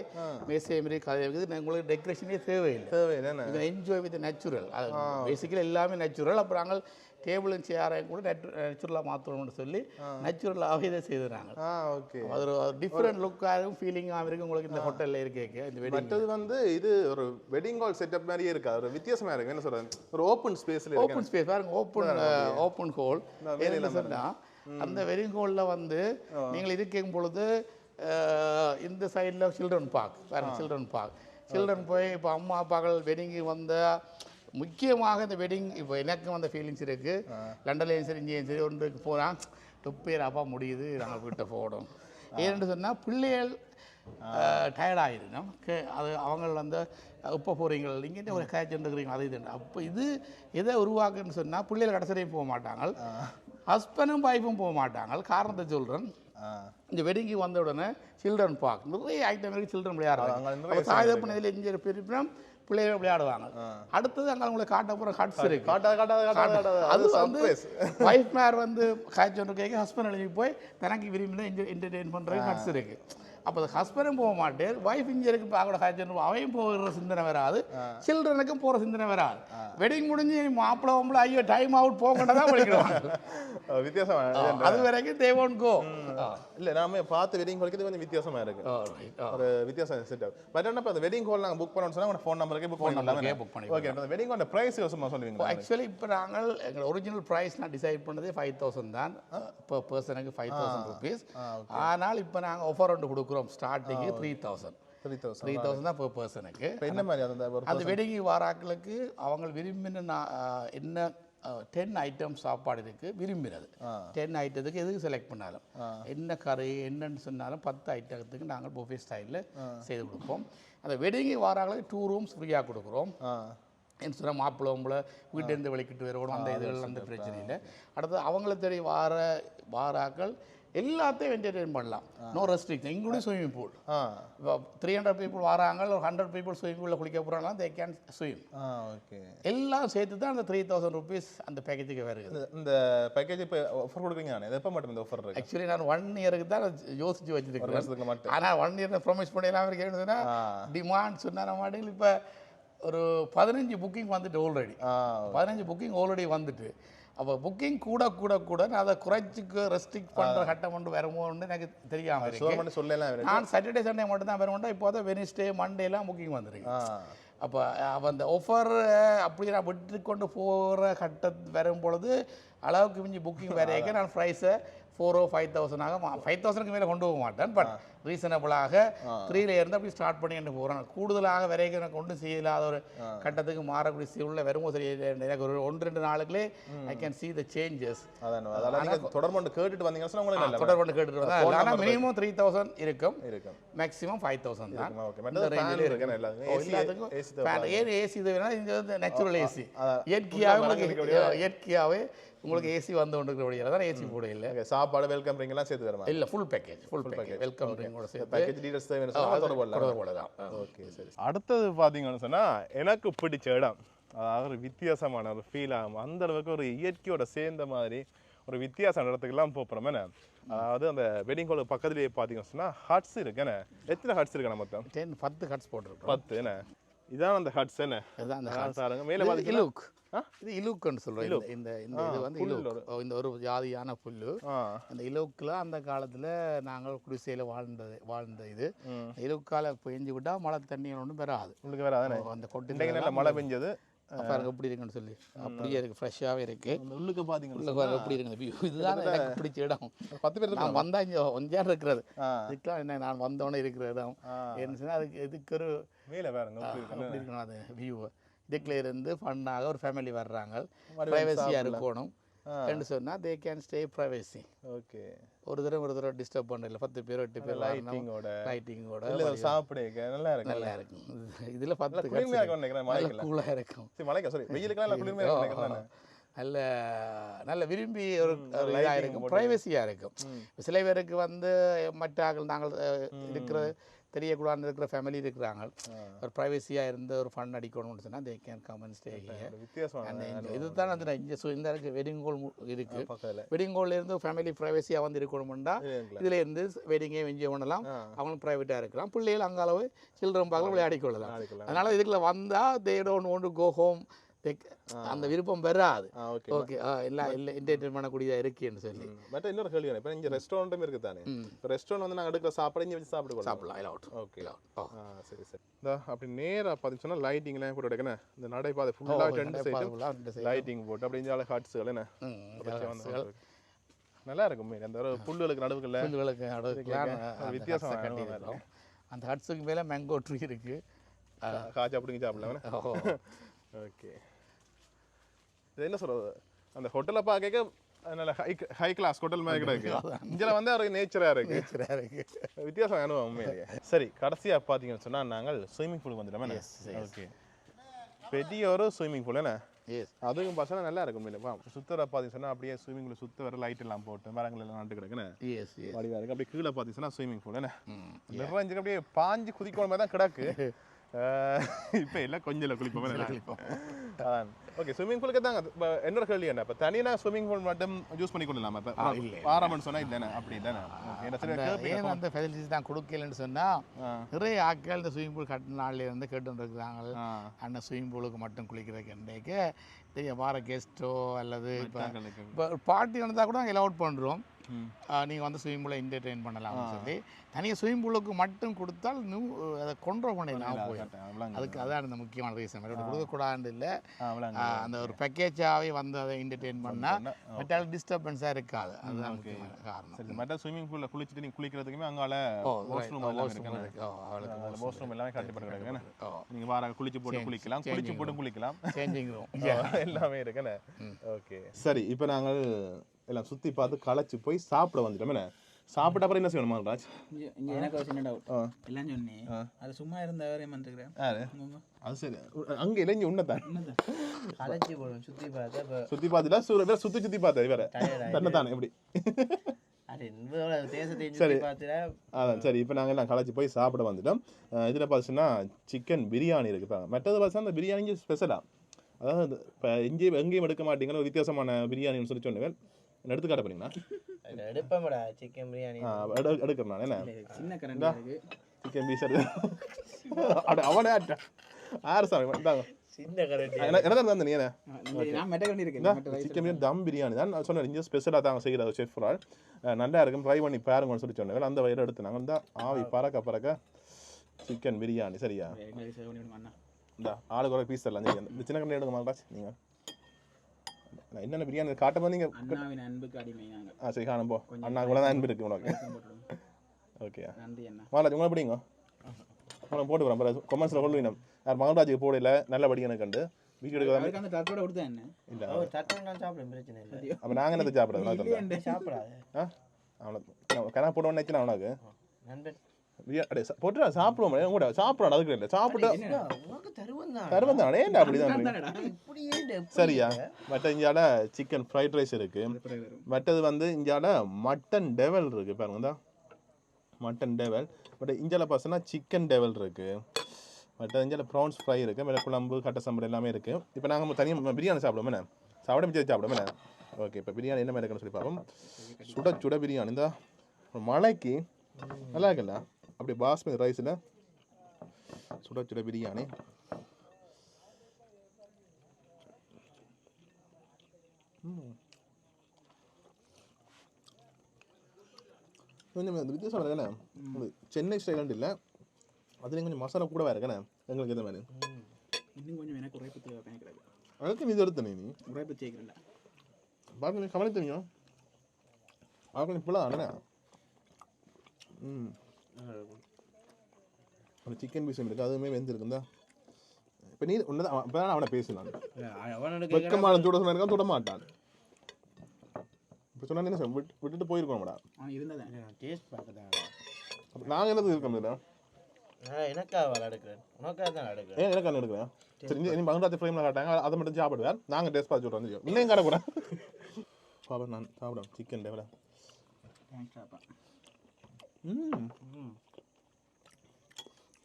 மேசை மாரி கதை இருக்குது உங்களுக்கு டெக்கரேஷனே தேவையில்லை என்ஜாய் வித் நேச்சுரல் அது பேசிக்கலி எல்லாமே நேச்சுரல் அப்புறம் நாங்கள் டேபிளும் சேரையும் கூட நேச்சுரலாக மாற்றணும்னு சொல்லி நேச்சுரலாகவே இதை செய்துறாங்க அது ஒரு டிஃப்ரெண்ட் லுக்காகவும் ஃபீலிங்காகவும் இருக்குது உங்களுக்கு இந்த ஹோட்டலில் இருக்கேக்கு இந்த வெட்டிங் மற்றது வந்து இது ஒரு வெட்டிங் ஹால் செட்டப் மாதிரியே இருக்கா ஒரு வித்தியாசமாக இருக்குது என்ன சொல்கிறது ஒரு ஓப்பன் ஸ்பேஸில் ஓப்பன் ஸ்பேஸ் பாருங்க ஓப்பன் ஹோல் என்ன சொன்னால் அந்த வெட்டிங் ஹாலில் வந்து நீங்கள் இருக்கும் பொழுது இந்த சைடில் சில்ட்ரன் பார்க் பாருங்க சில்ட்ரன் போய் இப்போ அம்மா அப்பாக்கள் வெட்டிங்கு வந்த முக்கியமாக இந்த வெட்டிங் இப்போ எனக்கும் அந்த ஃபீலிங்ஸ் இருக்குது லண்டன்லேயும் சரி இங்கேயும் சரி ஒன்றுக்கு போனால் தொப்பேர் அப்பா முடியுது நாங்கள் வீட்டை போகணும் ஏன்னு சொன்னால் பிள்ளைகள் டயர்டாகிடும் அது அவங்க வந்து இப்போ போகிறீங்க இங்கே ஒரு கேட்ச் இருக்கிறீங்க அது இது அப்போ இது எதை உருவாக்குன்னு சொன்னால் பிள்ளைகள் கடைசியும் போக மாட்டாங்க ஹஸ்பண்டும் ஒய்ஃபும் போக மாட்டாங்க காரணத்தை சொல்கிறேன் இந்த வெட்டிங்கு வந்த உடனே சில்ட்ரன் பார்க் நிறைய ஐட்டம் இருக்குது சில்ட்ரன் விளையாடுறாங்க தாய் தப்பு இதில் இங்கே பிரிப்பினம் பிள்ளைகள் விளையாடுவாங்க அடுத்தது அங்கே உங்களுக்கு காட்ட போகிற ஹட்ஸ் இருக்கு அது வந்து ஒய்ஃப் மேர் வந்து காய்ச்சி ஒன்று கேட்க ஹஸ்பண்ட் எழுதி போய் தனக்கு விரும்பினா என்டர்டெயின் பண்ணுறது ஹட்ஸ் இருக்கு அப்போ ஹஸ்பண்டும் போக மாட்டேன் ஒய்ஃப் இங்கே இருக்கு பார்க்க காய்ச்சி அவையும் போகிற சிந்தனை வராது சில்ட்ரனுக்கும் போகிற சிந்தனை வராது வெட்டிங் முடிஞ்சு மாப்பிள்ளை ஐயோ டைம் அவுட் போகண்டதான் படிக்கிறாங்க வித்தியாசம் அது வரைக்கும் தே ஒன்ட் கோ இல்லை நாம பார்த்து வெட்டிங் ஹாலுக்கு கொஞ்சம் வித்தியாசமாக இருக்கு ஒரு வித்தியாசம் செட் ஆகும் பட் என்ன அந்த வெட்டிங் ஹால் நாங்கள் புக் பண்ணணும்னு சொன்னால் ஃபோன் நம்பருக்கு புக் பண்ணி ஓகே அந்த வெட்டிங் ஹால் ப்ரைஸ் சும்மா சொல்லுவீங்க ஆக்சுவலி இப்போ நாங்கள் எங்கள் ஒரிஜினல் ப்ரைஸ் நான் டிசைட் பண்ணது 5000 தான் per பர்சனுக்கு 5000 ருபீஸ் ஆனால் இப்போ நாங்கள் ஆஃபர் ஒன்று கொடுக்குறோம் ஸ்டார்டிங்கு 3000 தான் per பர்சனுக்கு என்ன மாதிரி அந்த வெட்டிங் வாராக்களுக்கு அவங்க விரும்பின என்ன 10 ஐட்டம் சாப்பாடு இருக்குது விரும்பினது 10 ஐட்டத்துக்கு எதுக்கு செலக்ட் பண்ணாலும் என்ன கறி என்னன்னு சொன்னாலும் 10 ஐட்டத்துக்கு நாங்கள் புஃபே ஸ்டைலில் செய்து கொடுப்போம் அந்த வெட்டிங் வாராங்களுக்கு 2 ரூம்ஸ் ஃப்ரீயாக கொடுக்குறோம் என்ன சொன்னால் மாப்பிள்ளை வீட்டிலேருந்து வெளிக்கிட்டு வரணும் அந்த இதுகள் அந்த பிரச்சனை இல்லை அடுத்தது அவங்கள தேடி வாராக்கள் எல்லாத்தையும் என்டர்டெயின் பண்ணலாம். No restriction including swimming pool. ஆ இப்போ 300 பீப்புள் வராங்க, ஒரு 100 பீப்புள் ஸ்விம்மிங் பூலில் குளிக்க போகிறாங்கன்னா தே கேன் ஸ்விம். ஓகே. எல்லாம் சேர்த்து தான் அந்த 3000 rupees அந்த பேக்கேஜுக்கு வருது. இந்த பேக்கேஜ் இப்போ ஆஃபர் கொடுக்குறீங்க நான் எப்போ மட்டும் இந்த ஆஃபர் இருக்கு? ஆக்சுவலி நான் 1 இயருக்கு தான் யோசிச்சு வச்சுருக்கேன். வருஷத்துக்கு மட்டும். ஆனால் 1 இயர் ப்ரொமிஸ் பண்ணிடலாம் இருக்கேன்னா டிமாண்ட் சொன்ன மாடல் இப்போ ஒரு 15 புக்கிங் வந்துட்டு ஆல்ரெடி. 15 புக்கிங் ஆல்ரெடி வந்துட்டு. அப்போ புக்கிங் கூட கூட கூட நான் அதை குறைச்சிக்கு ரெஸ்ட்ரிக்ட் பண்ணுற கட்டம் கொண்டு வருமோன்னு எனக்கு தெரியாமல் இருக்கு. சொல்லலாம். நான் சாட்டர்டே சண்டே மட்டும் தான் வருவோம்டா. இப்போ தான் வெனிஸ்டே மண்டேலாம் புக்கிங் வந்துருக்கு. அப்போ அந்த ஆஃபர் அப்படி நான் விட்டு கொண்டு போகிற கட்ட வரும் பொழுது அளவுக்கு மிஞ்சி புக்கிங் வரைக்கும் நான் ப்ரைஸை 4,000 or 5,000 5,000க்கு மேலே கொண்டு போக மாட்டேன். பட் ரீசனபிளாக 3ல இருந்து அப்படி ஸ்டார்ட் பண்ணிட்டு போகிறேன். கூடுதலாக வரைக்கும் எனக்கு ஒன்றும் செய்யலாத ஒரு கட்டத்துக்கு மாறக்கூடிய சூழ்நிலை வரும்போது சரி எனக்கு ஒரு 1-2 நாளுக்குள்ளே I can see the changes. தொடர்பு கேட்டுட்டு வந்தீங்கன்னா தொடர்பு கேட்டுட்டு வந்தால் ஆனால் மினிமம் 3,000 இருக்கும், மேக்ஸிமம் 5,000 தான். எல்லாத்துக்கும் ஏன் ஏசி இது வேணா இந்த வந்து நேச்சுரல் ஏசி இயற்கையாகவே உங்களுக்கு ஏசி வந்து கொண்டு இருக்கிற தான் ஏசி கூட இல்லை. சாப்பாடு வெல்கம் ட்ரிங்க் எல்லாம் சேர்த்து வரமா? இல்லை ஃபுல் பேக்கேஜ் வெல்கம் ட்ரிங்கோட சேர்த்து பேக்கேஜ் டீடைல்ஸ் தொடர்பு தான். ஓகே சரி. அடுத்தது பார்த்தீங்கன்னு சொன்னால் எனக்கு பிடிச்ச இடம், அதாவது ஒரு வித்தியாசமான ஒரு ஃபீல் ஆகும். அந்த அளவுக்கு ஒரு இயற்கையோட சேர்ந்த மாதிரி ஒரு வித்தியாசமான இடத்துக்குலாம் போகிறோம். என்ன அதாவது அந்த வெட்டிங் ஹாலுக்கு பக்கத்துலேயே பார்த்தீங்கன்னு சொன்னால் ஹட்ஸ் இருக்குண்ணே. எத்தனை ஹட்ஸ் இருக்குண்ணா? மொத்தம் 10 ஹட்ஸ் போட்டிருக்கோம். 10 என்ன இதான் அந்த ஹட்ஸ் என்ன? இதுதான் அந்த ஹட்ஸ். சாருங்க மேலே இலுக் இது இலுக்குன்னு சொல்கிறோம். இந்த இது வந்து இலுக், இந்த ஒரு ஜாதியான புல்லு. அந்த இலுக்கில் அந்த காலத்தில் நாங்கள் குடிசையில் வாழ்ந்த இது. இலுக்கால பெஞ்சு விட்டால் மழை தண்ணி ஒன்றும் பெறாது. உங்களுக்கு வராது. அந்த கொட்டை மழை பெஞ்சது பாருங்க எப்படி இருக்குன்னு சொல்லி அப்படியே இருக்குது, ஃப்ரெஷ்ஷாகவே இருக்குது. உள்ளுக்கு பார்த்தீங்கன்னா எப்படி இருக்குது வியூ. இதுதான் எனக்கு பிடிச்ச இடம். 10 பேர் நான் வந்தால் இங்கே ஒஞ்சார் இருக்கிறது. இதுக்கெலாம் என்ன நான் வந்தோடனே இருக்கிற இடம் என்ன சொன்னால் அதுக்கு இதுக்கு ஒரு மேலே வேறுங்க அப்படி இருக்கணும். அது வியூ இதுக்குள்ள இருந்து ஃபன்னாக ஒரு ஃபேமிலி வர்றாங்க, ப்ரைவசியாக இருக்கணும் என்று சொன்னால் they can stay privacy. Okay. ஒரு தடவை டிஸ்டர்ப் பண்ணல. 10 பேர் 8 பேர் லைட்டிங்கோட சாப்பிட நல்லா இருக்கும். இதில் 10 கூலாக இருக்கும். நல்ல விரும்பி ஒரு இதாக இருக்கும், ப்ரைவசியாக இருக்கும். சில பேருக்கு வந்து மற்ற நாங்கள் இருக்கிற தெரியக்கூடாதுன்னு இருக்கிற ஃபேமிலி இருக்கிறாங்க. ஒரு ப்ரைவசியாக இருந்து ஒரு ஃபன் அடிக்கணும்னு சொன்னால் they can come and stay here. இதுதான் அந்த இங்கே இந்த இருக்குது வெட்டிங் ஹால் இருக்குது. வெட்டிங் ஹாலில் இருந்து ஃபேமிலி ப்ரைவசியாக வந்து இருக்கணும்னா இதில் இருந்து வெட்டிங்கே என்ஜாய் பண்ணலாம். அவங்களும் ப்ரைவேட்டாக இருக்கலாம். பிள்ளைகள் அங்கே அளவு சில்ட்ரன் பார்க்க விளையாடிக்கொள்ளலாம். அதனால் இதுக்குள்ள வந்தால் they don't want to go home. அந்த விருப்பம் வராது. ஓகே எல்லாம் என்டர்டெயின் பண்ணக்கூடியதாக இருக்குன்னு சொல்லி. பட் இன்னொரு கேள்வி, இப்போ இங்கே ரெஸ்டாரண்ட்டும் இருக்குது தானே? இப்போ ரெஸ்டாரண்ட் வந்து நாங்கள் எடுக்கிற சாப்பாடு இங்கே வச்சு சாப்பிடலாம். ஓகே சரி சரி. இந்த அப்படி நேராக பார்த்து சொன்னால் லைட்டிங்லாம் கூட எடுக்கணும். இந்த நடைபாதை ஃபுல்லாக 2 சைடும் லைட்டிங் போட்டு அப்படி இந்த ஹாட்ஸுகள் என்ன நல்லா இருக்கும். அந்த ஒரு புல்லுகளுக்கு நடுவுகளில் வித்தியாசம் கட்டியிருக்கோம். அந்த ஹட்ஸுக்கு மேலே மேங்கோ ட்ரீ இருக்குது. காய்ச்சா அப்படிங்க சாப்பிடலாம். ஓகே. இது என்ன சொல்கிறது, அந்த ஹோட்டலை பார்க்க நல்ல ஹை கிளாஸ் ஹோட்டல் மாதிரி கூட இருக்குது. இங்கே வந்து ஒரு நேச்சராக இருக்குது. வித்தியாசம் அனுபவம் உண்மையிலேயே. சரி, கடைசியாக பார்த்தீங்கன்னு சொன்னால் நாங்கள் ஸ்விம்மிங் பூலுக்கு வந்துட்டோம். ஓகே. பெரிய ஒரு ஸ்விம்மிங் பூல் என்ன? அதுவும் பார்த்தா நல்லா இருக்கும். இல்லைப்பா சுத்தரை பார்த்தீங்கன்னு சொன்னால் அப்படியே ஸ்விம்மிங் பூல் சுத்த வர லைட் எல்லாம் போட்டு மரங்கள் எல்லாம் நட்டு கிடக்குன்னு வடிவாக இருக்குது. அப்படியே கீழே பார்த்தீங்கன்னா ஸ்விம்மிங் பூல் என்ன நிறைஞ்சு அப்படியே பாஞ்சு குதிக்கோண மாதிரி தான் கிடக்கு. இப்போ எல்லாம் கொஞ்சம் குளிப்போம். ஓகே, ஸ்விம்மிங் பூலுக்கு தாங்க என்னோட கேள்வி என்ன, இப்போ தனியாக ஸ்விம்மிங் பூல் மட்டும் யூஸ் பண்ணி கொள்ளலாமா? இப்போ ஆரம்பம்னு சொன்னால் இல்லைண்ணே அப்படி இல்லைண்ணே. ஏன் அந்த ஃபெசிலிட்டிஸ் தான் கொடுக்கலன்னு சொன்னால் நிறைய ஆட்கள் இந்த ஸ்விம்மிங் பூல் கட்டின நாளில் இருந்து கேட்டுருக்குறாங்க. அந்த ஸ்விம்மிங் பூலுக்கு மட்டும் குளிக்கிறதுக்கு இன்றைக்கு வார கெஸ்ட்டோ அல்லது இப்போ பார்ட்டி நடந்தால் கூட நாங்கள் அலவுட் பண்ணுறோம். நீங்கள் வந்து ஸ்விம்மிங் பூலை என்டர்டெயின் பண்ணலாம்னு சொல்லி தனியாக ஸ்விம்மிங் பூலுக்கு மட்டும் கொடுத்தால் அதை கொண்ட்ரோல் பண்ணி நான் போயிடும். அதுக்கு அதான் அந்த முக்கியமான ரீசன். கொடுக்கக்கூடாது இல்லை, அந்த ஒரு பேக்கேஜாகவே வந்து அதை என்டர்டெயின் பண்ணால் மற்ற டிஸ்டர்பன்ஸாக இருக்காது. அதுதான் முக்கியமான காரணம். மற்ற ஸ்விம்மிங் பூலில் குளிச்சுட்டு நீங்கள் குளிக்கிறதுக்குமே அங்கால வாஷ்ரூம் எல்லாமே கட்டிப்படுறாங்க. நீங்கள் வார குளிச்சு போட்டு குளிக்கலாம், குளிச்சு போட்டு குளிக்கலாம், சேஞ்சிங் ரூம் எல்லாமே இருக்குன்னு. ஓகே சரி, இப்போ நாங்கள் எல்லாம் சுற்றி பார்த்து களைச்சி போய் சாப்பிட வந்துட்டோம். சாப்பிட்ட அப்புறம் என்ன செய்யணுமா ராஜ்? எனக்கு ஒரு சின்ன டவுட். எல்லாம் சொன்னேன், அது சும்மா இருந்தவரே வந்துருக்கிறேன். அது சரி, அங்கே இல்லைங்க உன்னதான் களைச்சி போடும் சுற்றி பார்த்தா சுற்றி பார்த்துட்டா சுற்றி பார்த்தா வேற தன்னை தானே எப்படி அது தேசத்தை சரி. பார்த்துட்டா அதான் சரி, இப்போ நாங்கள் எல்லாம் களைச்சி போய் சாப்பிட வந்துட்டோம். இதில் பார்த்தீங்கன்னா சிக்கன் பிரியாணி இருக்குது. மற்றது பார்த்தீங்கன்னா அந்த பிரியாணி ஸ்பெஷலாக, அதாவது இப்போ எங்கேயும் எடுக்க மாட்டீங்கன்னு ஒரு வித்தியாசமான பிரியாணின்னு சொல்லி சொன்னேன். எடுத்து காட்ட போறீங்களா? எடுப்பேன்டா சிக்கன் பிரியாணி. எடுக்கிறேன் நான். என்ன சின்ன கரண்டி இருக்கு. சிக்கன் பீஸ் அவனே ஆறு சாமி இந்தாங்க. சின்ன கரண்டி என்ன தான் நீ என்ன நான் மெட்ட கரண்டி இருக்கு. சிக்கன் பிரியாணி தம் பிரியாணி தான் நான் சொன்னேன். இங்கே ஸ்பெஷலாக தாங்க செய்கிற செஃப் ஆள் நல்லா இருக்கும், ட்ரை பண்ணி பாருங்கன்னு சொல்லி சொன்னேன். அந்த வயிறு எடுத்து நாங்கள் இந்த ஆவி பறக்க சிக்கன் பிரியாணி. சரியா? இந்த ஆளுக்கு ஒரு பீஸ் தரலாம். இந்த சின்ன கண்ணி எடுக்க மாட்டாச்சு நீங்கள். என்னென்ன பிரியாணி காட்டும்போது நீங்கள் அண்ணாவின் அன்புக்கு அடிமையாங்க. சரி காணும் போ. அண்ணா கூட தான் அன்பு இருக்கு உனக்கு. ஓகே நன்றி அண்ணா. மாலாஜி உங்களை எப்படிங்க உனக்கு போட்டு வரேன் கொமெண்ட்ஸில் கொள்ளுவீங்க. யார் மகன்ராஜுக்கு போடல நல்லபடி எனக்கு கண்டு வீடியோ எடுக்க அந்த தட்டோட கொடுத்தா என்ன இல்லை. சட்டம் நான் சாப்பிடுறேன், பிரச்சனை இல்லை. அப்போ நாங்கள் என்னத்தை சாப்பிட்றது? சாப்பிடாது அவனுக்கு கனா போட நினைச்சு அவனுக்கு நண்பன் போட்டு சாப்பிடுவோம் கூட சாப்பிடணும். அதுக்கு இல்லை சாப்பிட்டு உனக்கு தருவந்தான் தருவந்தானே ஏன்டா அப்படிதான். இப்படியே சரியா? மற்ற இந்தியால சிக்கன் ஃப்ரைட் ரைஸ் இருக்கு. மற்றது வந்து இந்தியால மட்டன் டெவல் இருக்கு பாருங்க. தான் மட்டன் டெவல். பட் இந்தியாவில் பார்த்தோன்னா சிக்கன் டெவல் இருக்கு. மற்ற இந்தியாவில் ப்ரான்ஸ் ஃப்ரை இருக்கு. மேலே குழம்பு கட்டை சம்பளம் எல்லாமே இருக்கு. இப்போ நாங்கள் தனியாக பிரியாணி சாப்பிடுவோம். என்ன சாப்பிட மிச்சம் சாப்பிடுவோம். என்ன ஓகே, இப்போ பிரியாணி என்ன மாதிரி இருக்குன்னு சொல்லி பார்ப்போம். சுட பிரியாணி இந்த மழைக்கு நல்லா இருக்குல்ல? அப்படி பாஸ்மதி ரைஸில் சுட பிரியாணி. கொஞ்சம் வித்தியாசம் இருக்கேண்ணே. சென்னை ஸ்டைலாண்டு இல்லை, அதுலேயும் கொஞ்சம் மசாலா கூடவா இருக்கேண்ணே எங்களுக்கு. எந்த மாதிரி இன்னும் கொஞ்சம் எனக்கு உரைப்பு தேவை. அதுக்கு இது எடுத்த நீ உரைப்பு சேர்க்கிறேன்டா. பார்க்க நீ கவனித்தீங்க பார்க்க இப்போலாம் அண்ணே. ஒரு சிக்கன் பீஸ் இருக்குது, அதுவுமே வெந்திருக்குந்தா. இப்போ நீ ஒன்று தான் இப்போ தான் அவனை பேசலாம். வெக்கமான சுட சொன்னா சுட மாட்டான். இப்போ சொன்னா என்ன விட்டுட்டு போயிருக்கோம்டா. டேஸ்ட் பார்க்கதான் நாங்கள் என்னது இருக்கோம் இல்லை எனக்காக விளையாடுக்கிறேன், உனக்காக தான் விளையாடுக்கிறேன். ஏன் எனக்கு எடுக்கிறேன். சரி நீ மகன்ராஜ் ஃப்ரேமில் காட்டாங்க, அதை மட்டும் சாப்பிடுவேன். நாங்கள் டேஸ்ட் பார்த்து சொல்கிறோம். தெரியும் இன்னும் காட்டக்கூடாது. பாப்பா நான் சாப்பிடுவேன் சிக்கன் டேவலை.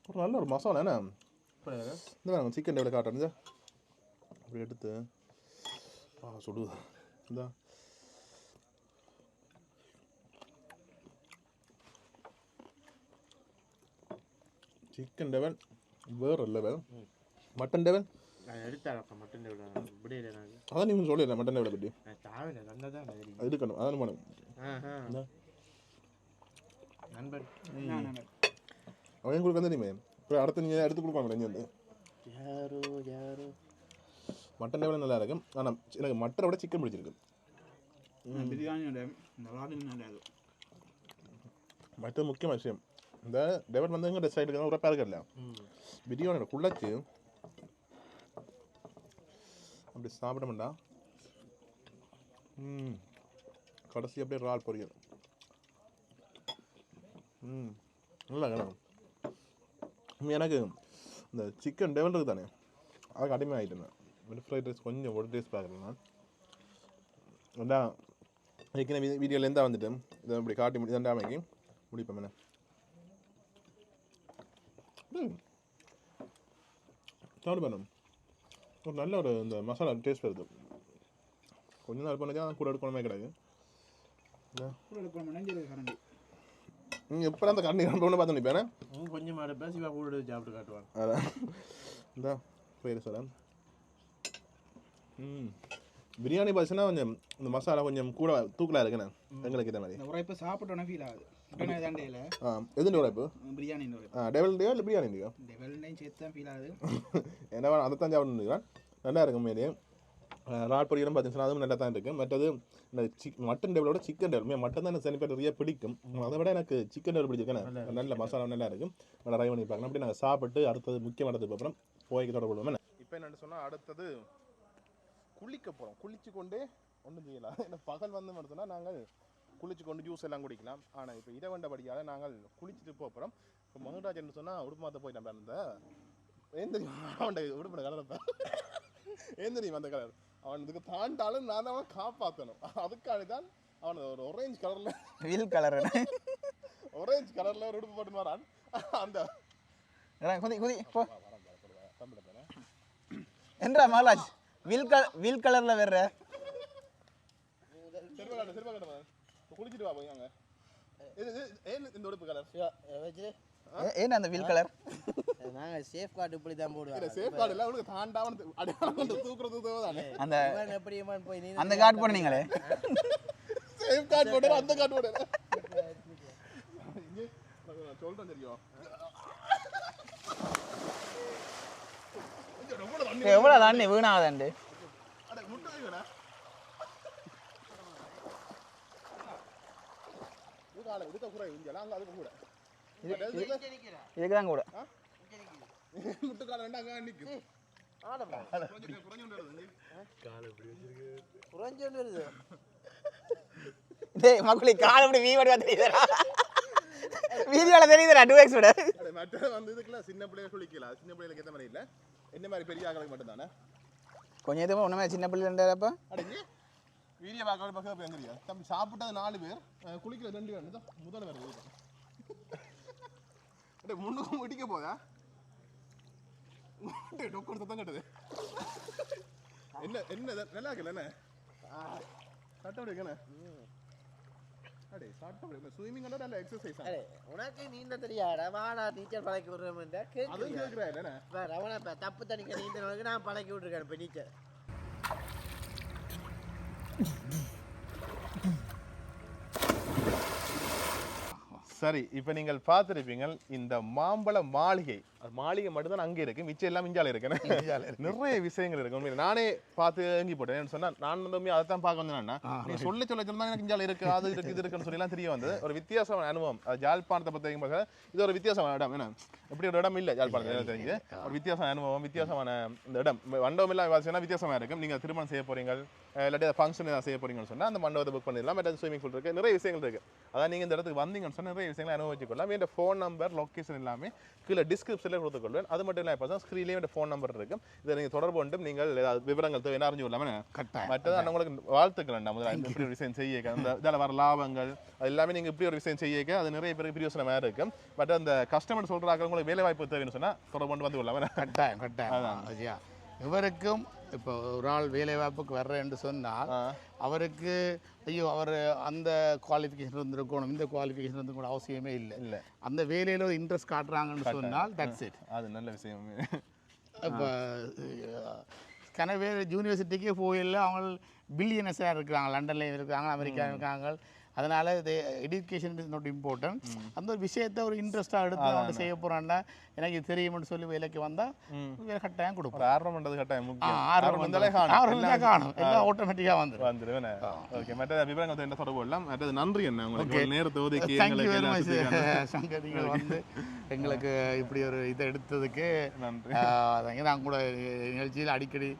ஒரு நல்ல ஒரு மசாலா என்ன இந்த வேணும். சிக்கன் டேவலை காட்டுறது அப்படி எடுத்து சுடுது. இந்த சிக்கன் டேவல் வேறு லெவல். மட்டன் டேவல் மட்டன் அதான் நீங்கள் சொல்லிடல. மட்டன் டேவலை பற்றி தான் இருக்கணும். அதான் மேடம் நண்பன் அவன் எங்களுக்கு வந்து நீமே இப்போ அடுத்து நீங்கள் எடுத்து கொடுப்பாங்க. இங்கே வந்து யாரோ மட்டன் டேவல் நல்லா இருக்கும். ஆனால் எனக்கு மட்டனை விட சிக்கன் பிடிச்சிருக்கு. பிரியாணியோட மற்ற முக்கிய விஷயம் இந்த டேவல் வந்து எங்கள் சைடுக்கு தான் உரப்பாக இருக்கல. பிரியாணியோட குள்ளச்சு அப்படி சாப்பிட மாட்டா. கடைசி அப்படியே இறால் பொரியல். நல்லா வேணும். எனக்கு இந்த சிக்கன் டேவல் இருக்குது தானே, அதுக்கு அடிமை ஆகிட்டேன். ஃப்ரைட் ரைஸ் கொஞ்சம் ஒரு டேஸ்ட் பார்க்குறேன் நான். ரெண்டா ஏற்கனவே வீடியோலேருந்தா வந்துட்டு இதை இப்படி காட்டி ரெண்டாமைக்கு முடிப்பேன். என்ன சாப்பிடு பண்ணணும். ஒரு நல்ல ஒரு இந்த மசாலா டேஸ்ட் வருது. கொஞ்சம் நாள் பண்ணதா கூட எடுக்கணுமே கிடையாது. நீங்கள் எப்போ அந்த கரண்டி கண்டு ஒன்று பார்த்து நிற்பேன். கொஞ்சம் மாடப்பா சிவா கூட சாப்பிட்டு காட்டுவாங்க. அதான் இந்த பேர் சொல்ல பிரியாணி பார்த்தீங்கன்னா கொஞ்சம் இந்த மசாலா கொஞ்சம் கூட தூக்கலாக இருக்குண்ணே எங்களுக்கு. இதே மாதிரி உரைப்பு சாப்பிட்டோன்னே ஃபீல் ஆகுது. எதுன்னு உழைப்பு பிரியாணி டெவல் டேவா இல்லை பிரியாணி இல்லையா? டெவல்னையும் சேர்த்து தான் ஃபீல் ஆகுது. என்ன அதை தான் சாப்பிட்டுருக்கேன். நல்லா இருக்கும். மேலே ராட் பொரியலும் பார்த்தீங்கன்னா அதுவும் நல்லா தான் இருக்குது. மற்றது இந்த மட்டன் டேவலோட சிக்கன் டேவல் மட்டன் தான் எனக்கு சனி பேர் நிறைய பிடிக்கும். அதை விட எனக்கு சிக்கன் டேவல் பிடிச்சிருக்கேன். நல்ல மசாலா நல்லா இருக்கும். நல்லா ட்ரை பண்ணி பார்க்கலாம். அப்படி நாங்கள் சாப்பிட்டு அடுத்தது முக்கியமானதுக்கு அப்புறம் போய்க்கு தொடர்பு. இப்போ என்னென்னு சொன்னால் அடுத்தது குளிக்க போகிறோம். குளிச்சு கொண்டே ஒன்றும் செய்யலாம். ஏன்னா பகல் வந்து மட்டும்னா நாங்கள் குளிச்சு கொண்டு ஜூஸ் எல்லாம் குடிக்கலாம். ஆனால் இப்போ இதை வண்டபடியால் நாங்கள் குளிச்சுட்டு போகிறோம். இப்போ மகன்ராஜ் என்ன சொன்னால் உடுப்பு மாற்ற போயிட்டேன். அந்த ஏன் தெரியும் அவன் உடுப்பின கலர் ஏன் தெரியும் அந்த கலர் அவன் இதுக்கு தாண்டாலும் நான் தான் அவன் காப்பாற்றணும். அதுக்காக தான் அவன் ஒரு ஆரஞ்சு கலர்ல வில் கலர் ஆரஞ்சு கலர்ல ஒரு உடுப்பு போட்டு வரான் அந்த குதி குதி போ என்றா மாலாஜ் வில் கலர்ல வேற செருப்பா குளிச்சுட்டு வா போய் அங்க ஏன் இந்த உடுப்பு கலர் வச்சு ஏன் அந்த வில் கலர் நாங்கள் சேஃப் கார்டு இப்படி தான் போடுவோம் சேஃப் கார்டு இல்லை அவனுக்கு தாண்டாவன் அடையாளம் தூக்குறது தானே அந்த எப்படி போய் நீ அந்த கார்டு போடுனீங்களே சேஃப் கார்டு போடுற அந்த கார்டு போடுற சொல்றேன் தெரியும் எவ்வளவு தண்ணி வீணாகுதாண்டு அட முட்டை வைக்கடா இதுக்கு கூட இங்கெல்லாம் அங்கே அதுக்கு கூட இதுக்கு தான் கூட முட்டுக்கால ரெண்டாங்க நிற்கும் குறைஞ்சு வருது டேய் மக்களே கால் அப்படி வீ வடிவா தெரியுதுடா வீடியோல தெரியுதுடா 2x விட மற்ற வந்து இதுக்குள்ள சின்ன பிள்ளைங்க குளிக்கலாம் சின்ன பிள்ளைகளுக்கு ஏற்ற மாதிரி இல்லை என்ன மாதிரி பெரிய ஆக்களுக்கு மட்டும் தானே கொஞ்சம் இதுவும் ஒன்றுமே சின்ன பிள்ளை இருந்தாப்பா அடங்கி வீடியோ பார்க்க பக்கம் எங்கிறியா தம்பி சாப்பிட்டது 4 பேர் குளிக்கிற 2 பேர் தான் முதல்ல வேறு அடே முன்னுக்கும் முடிக்க போதா டொக்கு தான் கட்டுது என்ன என்ன நல்லா இருக்குல்ல என்ன சட்டம் எடுக்கண்ணே அடே சட்டம் எடுக்க ஸ்விமிங் எல்லாம் நல்ல எக்ஸசைஸ் அரே உனக்கு நீந்த தெரியாடா வாடா டீச்சர் பழக்கி விடுறேன்டா அதுவும் கேட்குறேன் என்ன வேற அவனை தப்பு தனிக்க நீந்தவனுக்கு நான் பழக்கி விட்டுருக்கேன் இப்போ டீச்சர் சரி இப்போ நீங்கள் பார்த்துருப்பீங்க இந்த மாம்பழ மாளிகை அது மாளிகை மட்டும்தான் அங்கே இருக்கு மிச்சம் எல்லாம் இஞ்சால இருக்கு நிறைய விஷயங்கள் இருக்கு உண்மையில நானே பார்த்து ஏங்கி போட்டேன் சொன்னா நான் வந்து அதை தான் பார்க்க வந்தேன்னா நீ சொல்ல சொன்னா எனக்கு இஞ்சால இருக்கு அது இருக்கு இது இருக்குன்னு சொல்லி எல்லாம் தெரிய வந்தது ஒரு வித்தியாசமான அனுபவம் அது ஜாழ்ப்பாணத்தை பற்றி இது ஒரு வித்தியாசமான இடம் என்ன இப்படி ஒரு இடம் இல்லை ஜாழ்ப்பாணத்தை தெரிஞ்சு ஒரு வித்தியாசமான அனுபவம் வித்தியாசமான இந்த இடம் மண்டபம் எல்லாம் பார்த்தீங்கன்னா வித்தியாசமா இருக்கும் நீங்க திருமணம் செய்ய போறீங்க இல்லாட்டி ஃபங்க்ஷன் ஏதாவது செய்ய போறீங்கன்னு சொன்னா அந்த மண்டபத்தை புக் பண்ணிடலாம் மற்ற ஸ்விமிங் பூல் இருக்கு நிறைய விஷயங்கள் இருக்கு அதான் நீங்க இந்த இடத்துக்கு வந்தீங்கன்னு சொன்னா நிறைய விஷயங்களை அனுபவிச்சுக்கொள்ளலாம் என் ஃபோன் நம்பர் லொக்கேஷன் எல்லாமே கீழே டிஸ்கிரிப்ஷனில் கொடுத்துக்கொள்வேன் அது மட்டும் இல்லை இப்போ ஸ்க்ரீன்லேயே என் ஃபோன் நம்பர் இருக்கும் இதை நீங்கள் தொடர்பு கொண்டு நீங்கள் ஏதாவது விவரங்கள் தேவை அறிஞ்சு கொள்ளாமல் மற்றது உங்களுக்கு வாழ்த்துக்கள் முதல்ல இப்படி ஒரு விஷயம் செய்ய அந்த இதில் வர லாபங்கள் அது எல்லாமே நீங்கள் இப்படி ஒரு விஷயம் செய்ய அது நிறைய பேருக்கு பிரியோசனமாக இருக்கும் பட் அந்த கஸ்டமர் சொல்கிறாங்க உங்களுக்கு வேலை வாய்ப்பு தேவைன்னு சொன்னால் தொடர்பு கொண்டு வந்து கொள்ளாமல் கட்டாயம் கட்டாயம் ஐயா இவருக்கும் இப்போ ஒரு ஆள் வேலை வாய்ப்புக்கு வர்றேன்னு சொன்னால் அவருக்கு ஐயோ அவர் அந்த குவாலிஃபிகேஷன் இருந்திருக்கணும் இந்த குவாலிஃபிகேஷன் இருந்து கூட அவசியமே இல்லை அந்த வேலையில் ஒரு இன்ட்ரெஸ்ட் காட்டுறாங்கன்னு சொன்னால் தட்ஸ் இட் அது நல்ல விஷயம் இப்போ கனவே யூனிவர்சிட்டிக்கே போயில அவங்க பில்லியனஸாக இருக்கிறாங்க லண்டன்லேயும் இருக்காங்க அமெரிக்காவில் இருக்காங்க அதனால் இது எஜுகேஷன் இஸ் நாட் இம்பார்ட்டன்ட் அந்த ஒரு விஷயத்தை ஒரு இன்ட்ரெஸ்ட்டாக எடுத்து அவங்க செய்ய போகிறான்னா எனக்கு இது தெரியும்னு சொல்லி வேலைக்கு வந்தால் வேலை கட்டாயம் கொடுப்போம் ஆர்வம் பண்ணுறது கட்டாயம் ஆர்வம் வந்தாலே காணும் எல்லாம் ஆட்டோமேட்டிக்காக வந்துடுவேன் ஓகே மற்ற விவரங்கள் என்ன தொடர்பு கொள்ளலாம் மற்றது நன்றி என்ன உங்களுக்கு நேரத்தை ஒதுக்கி தேங்க்யூ வெரி மச் சங்கர் நீங்கள் வந்து எங்களுக்கு இப்படி ஒரு இதை எடுத்ததுக்கு நன்றி நாங்கள் கூட நிகழ்ச்சியில் அடிக்கடி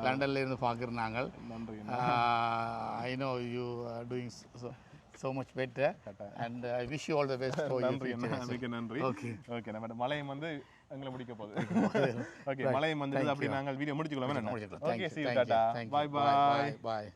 லண்டன்ல இருந்து பார்க்குறோம் நாங்கள் நன்றி I know you are doing so much better and I wish you all the best for your future. மிக்க நன்றி ஓகே ஓகே நம்ம மலையம் வந்து எங்களை முடிக்க போகுது ஓகே மலையம் வந்து அப்படி நாங்கள் வீடியோ முடிச்சுக்கலாம் okay see you tata bye bye bye